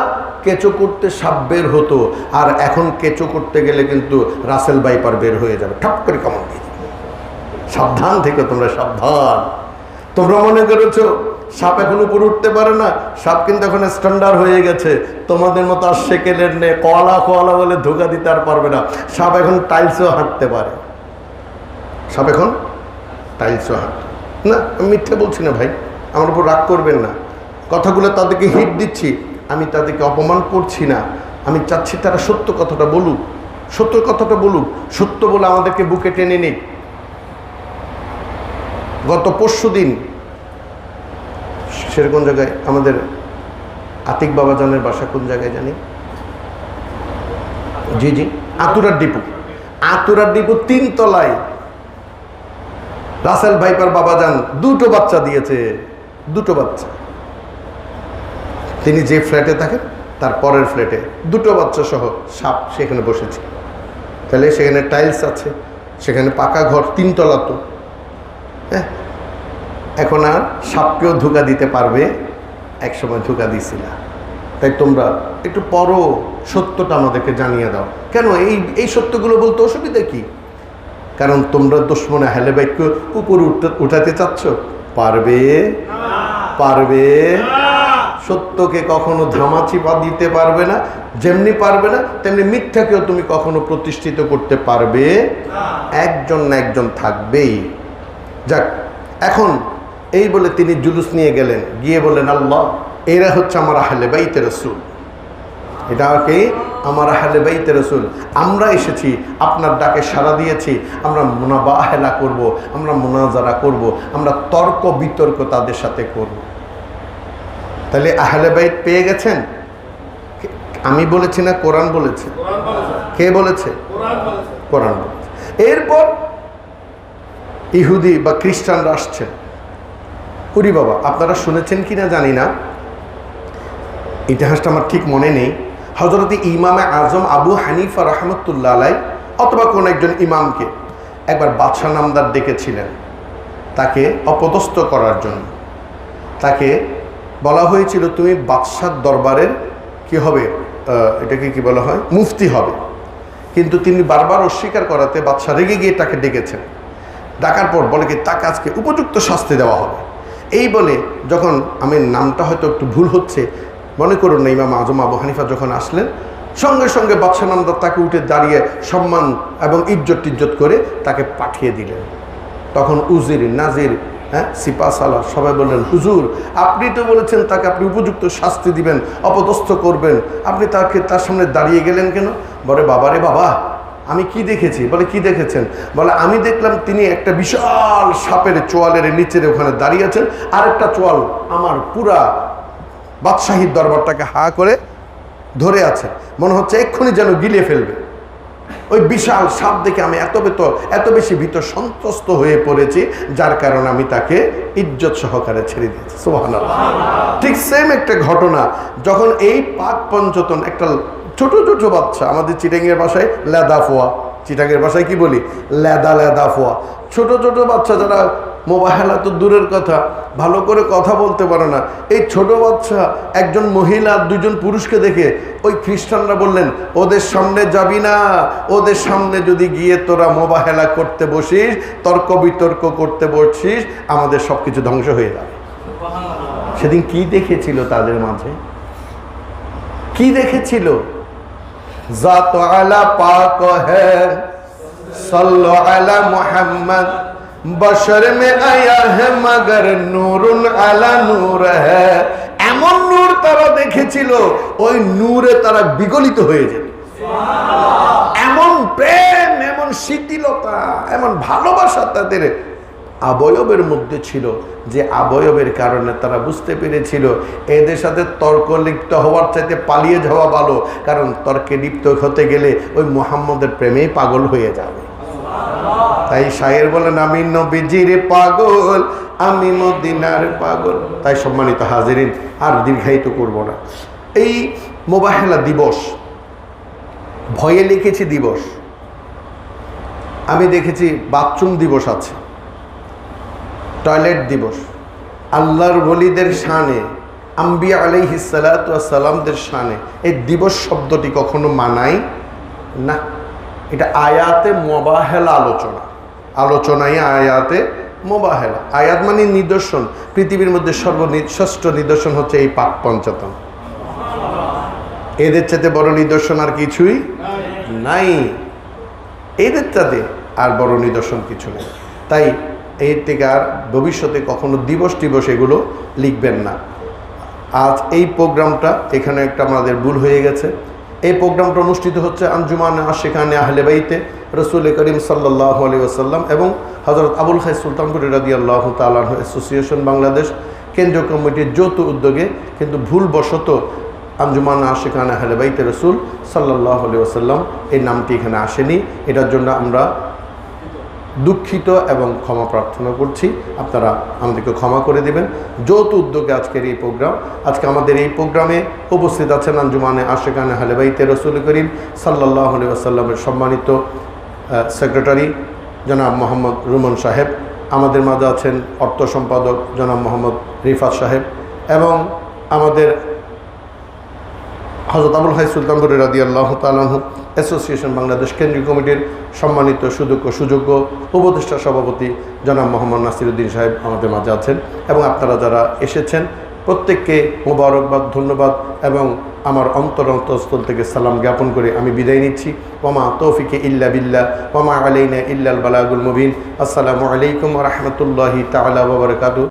কেঁচো করতে সাপ বের হতো, আর এখন কেঁচো করতে গেলে কিন্তু রাসেল বাইপার বের হয়ে যাবে, ঠাপ করে কামড় দিয়ে। সাবধান থেকে তোমরা, সাবধান। তোমরা মনে করেছো সাপ এখন উপরে উঠতে পারে না, সাপ কিন্তু এখন স্ট্যান্ডার্ড হয়ে গেছে। তোমাদের মতো আর সেকেলের নে কোয়ালা বলে ধোকা দিতে আর পারবে না। সাপ এখন টাইলসেও হাঁটতে পারে, সাপ এখন টাইলসেও হাঁটে না। আমি মিথ্যে বলছি না ভাই, আমার উপর রাগ করবেন না। কথাগুলো তাদেরকে হিট দিচ্ছি, আমি তাদেরকে অপমান করছি না। আমি চাচ্ছি তারা সত্য কথাটা বলুক, সত্য কথাটা বলুক, সত্য বলে আমাদেরকে বুকে টেনে নিক। গত পরশুদিন সেরকম জায়গায় আমাদের আতিক বাবাজানের বাসা, কোন জায়গায় জানি, জি আতুরার ডিপু 3 তলায় রাসেল ভাইপার বাবাজান 2টো বাচ্চা দিয়েছে, 2টো বাচ্চা। তিনি যে ফ্ল্যাটে থাকেন তার পরের ফ্ল্যাটে 2টো বাচ্চা সহ সাপ সেখানে বসেছে। তাহলে সেখানে টাইলস আছে, সেখানে পাকা ঘর, 3 তলা। তো এখন আর সাপকেও ধোঁকা দিতে পারবে, একসময় ধোঁকা দিছি না। তাই তোমরা একটু পরও সত্যটা আমাদেরকে জানিয়ে দাও। কেন এই সত্যগুলো বলতে অসুবিধা কি? কারণ তোমরা দুশমনে আহলে বাইতকে উপরে উঠাতে চাচ্ছ, পারবে? পারবে? সত্যকে কখনো ধামাচিপা দিতে পারবে না। যেমনি পারবে না তেমনি মিথ্যাকেও তুমি কখনো প্রতিষ্ঠিত করতে পারবে। একজন না একজন থাকবেই। যাক, এখন এই বলে তিনি জুলুস নিয়ে গেলেন, গিয়ে বললেন, আল্লাহ, এরা হচ্ছে আমার আহলে বাইতে রাসূল, এটা কি আমার আহলে বাইতে রাসূল। আমরা এসেছি, আপনার ডাকে সাড়া দিয়েছি, আমরা মুনাবাহেলা করব, আমরা মুনাজারা করব, আমরা তর্ক বিতর্ক তাদের সাথে করব। তাহলে আহলে বাইত পেয়ে গেছেন। আমি বলেছি না, কোরআন বলেছে? কে বলেছে? কোরআন বলেছে। এরপর ইহুদি বা খ্রিস্টানরা আসছেন। উরি বাবা, আপনারা শুনেছেন কিনা জানি না, ইতিহাসটা আমার ঠিক মনে নেই। হযরত ইমামে আজম আবু হানিফা রাহমাতুল্লাহ আলাইহি অথবা কোন একজন ইমামকে একবার বাদশাহ নামদার ডেকেছিলেন তাকে অপদস্থ করার জন্য। তাকে বলা হয়েছিল, তুমি বাদশার দরবারের কি হবে, এটাকে কি বলা হয়, মুফতি হবে। কিন্তু তিনি বারবার অস্বীকার করাতে বাদশাহ রেগে গিয়ে তাকে ডেকেছেন। ডাকার পর বলে কি, তাকে আজকে উপযুক্ত শাস্তি দেওয়া হবে। এই বলে, যখন আমি নামটা হয়তো একটু ভুল হচ্ছে, মনে করুন না, ইমাম আজম আবু হানিফা যখন আসলেন, সঙ্গে সঙ্গে বাদশাহ নামদার তাকে উঠে দাঁড়িয়ে সম্মান এবং ইজ্জত টিজ্জত করে তাকে পাঠিয়ে দিলেন। তখন উজির নাজির, সিপা সালার সবাই বললেন, হুজুর, আপনি তো বলেছেন তাকে আপনি উপযুক্ত শাস্তি দিবেন, অপদস্থ করবেন, আপনি তার সামনে দাঁড়িয়ে গেলেন কেন? বলে, বাবারে বাবা, আমি কি দেখেছি? বলে, কি দেখেছেন? বলে, আমি দেখলাম তিনি একটা বিশাল সাপের চোয়ালের নিচের ওখানে দাঁড়িয়ে আছেন, আর একটা চোয়াল আমার পুরা বাদশাহীর দরবারটাকে হা করে ধরে আছে, মনে হচ্ছে এক্ষুনি যেন গিলে ফেলবে। ওই বিশাল সাপ দেখে আমি এত বেশি ভীত সন্ত্রস্ত হয়ে পড়েছি, যার কারণে আমি তাকে ইজ্জত সহকারে ছেড়ে দিয়েছি। সুবহানাল্লাহ। ঠিক সেম একটা ঘটনা, যখন এই পাক পঞ্চতন একটা ছোট ছোট বাচ্চা, আমাদের চিটাঙ্গের ভাষায় লেদা ফোয়া, চিটাঙ্গের ভাষায় কি বলি, লেদা ফোয়া, ছোট ছোট বাচ্চা যারা মোবাহেলা তো দূরের কথা, ভালো করে কথা বলতে পারে না, এই ছোট বাচ্চা একজন মহিলা দুজন পুরুষকে দেখে ওই খ্রিস্টানরা বললেন, ওদের সামনে যাবি না, ওদের সামনে যদি গিয়ে তোরা মোবাহেলা করতে বসিস, তর্ক বিতর্ক করতে বসিস, আমাদের সব কিছু ধ্বংস হয়ে যাবে। সেদিন কি দেখেছিল তাদের মাঝে? কি দেখেছিল? জাত আলা পাক হ্যায় সাল্লু আলা মুহাম্মদ, বশর মে আয়া হে মগর নূরুন আলা নূর হ্যায়। এমন নূর তারা দেখেছিল, ওই নূরে তারা বিগলিত হয়ে যেত। এমন প্রেম, এমন শীতলতা, এমন ভালোবাসা তাদের আবয়বের মধ্যে ছিল, যে আবয়বের কারণে তারা বুঝতে পেরেছিল এদের সাথে তর্ক লিপ্ত হওয়ার চাইতে পালিয়ে যাওয়া ভালো, কারণ তর্কে লিপ্ত হতে গেলে ওই মুহাম্মদের প্রেমেই পাগল হয়ে যাবে। তাই শায়ের বলেন, আমি নবীজির পাগল, আমি মদিনার পাগল। তাই সম্মানিত হাজিরিন, আর দীর্ঘায়িত করব না। এই মোবাহেলা দিবস, ভয়ে লিখেছি দিবস, আমি দেখেছি বাথরুম দিবস আছে, টয়লেট দিবস। আল্লাহর ওলিদের শানে, আম্বিয়া আলাইহিস সালাতু ওয়াস সালামদের শানে এই দিবস শব্দটি কখনো মানায় না। এটা আয়াতে মোবাহেলা আলোচনায় আয়াতে মোবাহেলা। আয়াত মানে নিদর্শন। পৃথিবীর মধ্যে সর্বশ্রেষ্ঠ নিদর্শন হচ্ছে এই পাক পঞ্চতন। এদের চাইতে বড় নিদর্শন আর কিছুই নাই। এদের চাইতে আর বড় নিদর্শন কিছু নেই। তাই এর থেকে আর ভবিষ্যতে কখনো দিবস এগুলো লিখবেন না। আজ এই প্রোগ্রামটা এখানে একটা আমাদের ভুল হয়ে গেছে। এই প্রোগ্রামটা অনুষ্ঠিত হচ্ছে আঞ্জুমানে আশিকানে আহলে বাইতে রাসূল করিম সাল্লাল্লাহু আলাইহি ওয়াসাল্লাম এবং হযরত আবুল খায়ের সুলতানপুরি রাদিয়াল্লাহু তাআলা আনহু অ্যাসোসিয়েশন বাংলাদেশ কেন্দ্রীয় কমিটির যৌথ উদ্যোগে, কিন্তু ভুলবশত আঞ্জুমানে আশিকানে আহলে বাইতে রাসূল সাল্লাল্লাহু আলাইহি ওয়াসাল্লাম এই নামটি এখানে আসেনি। এটার জন্য আমরা দুঃখিত এবং ক্ষমা প্রার্থনা করছি। আপনারা আমাদেরকে ক্ষমা করে দেবেন। যৌথ উদ্যোগে আজকের এই প্রোগ্রাম। আজকে আমাদের এই প্রোগ্রামে উপস্থিত আছেন আঞ্জুমানে আশিকানে আহলে বাইতে রাসূল করিম সাল্লাল্লাহু আলাইহি ওয়াসাল্লামের সম্মানিত সেক্রেটারি জনাব মোহাম্মদ রুমন সাহেব, আমাদের মাঝে আছেন অর্থ সম্পাদক জনাব মোহাম্মদ রিফাত সাহেব এবং আমাদের হযরত আবুল হাই সুলতানপুর রাদিয়াল্লাহু তাআলা আনহু অ্যাসোসিয়েশন বাংলাদেশ কেন্দ্রীয় কমিটির সম্মানিত সুযোগ্য উপদেষ্টা সভাপতি জনাব মোহাম্মদ নাসিরউদ্দিন সাহেব আমাদের মাঝে আছেন এবং আপনারা যারা এসেছেন প্রত্যেককে মোবারকবাদ, ধন্যবাদ এবং আমার অন্তরস্থল থেকে সালাম জ্ঞাপন করে আমি বিদায় নিচ্ছি। ওমা তৌফিকে ইল্লা বিল্লাহ ওমা আলাইনা ইল্লাল বালাগুল মুবিন। আসসালামু আলাইকুম ওয়া রাহমাতুল্লাহি তাআলা ওয়া বারাকাতুহু।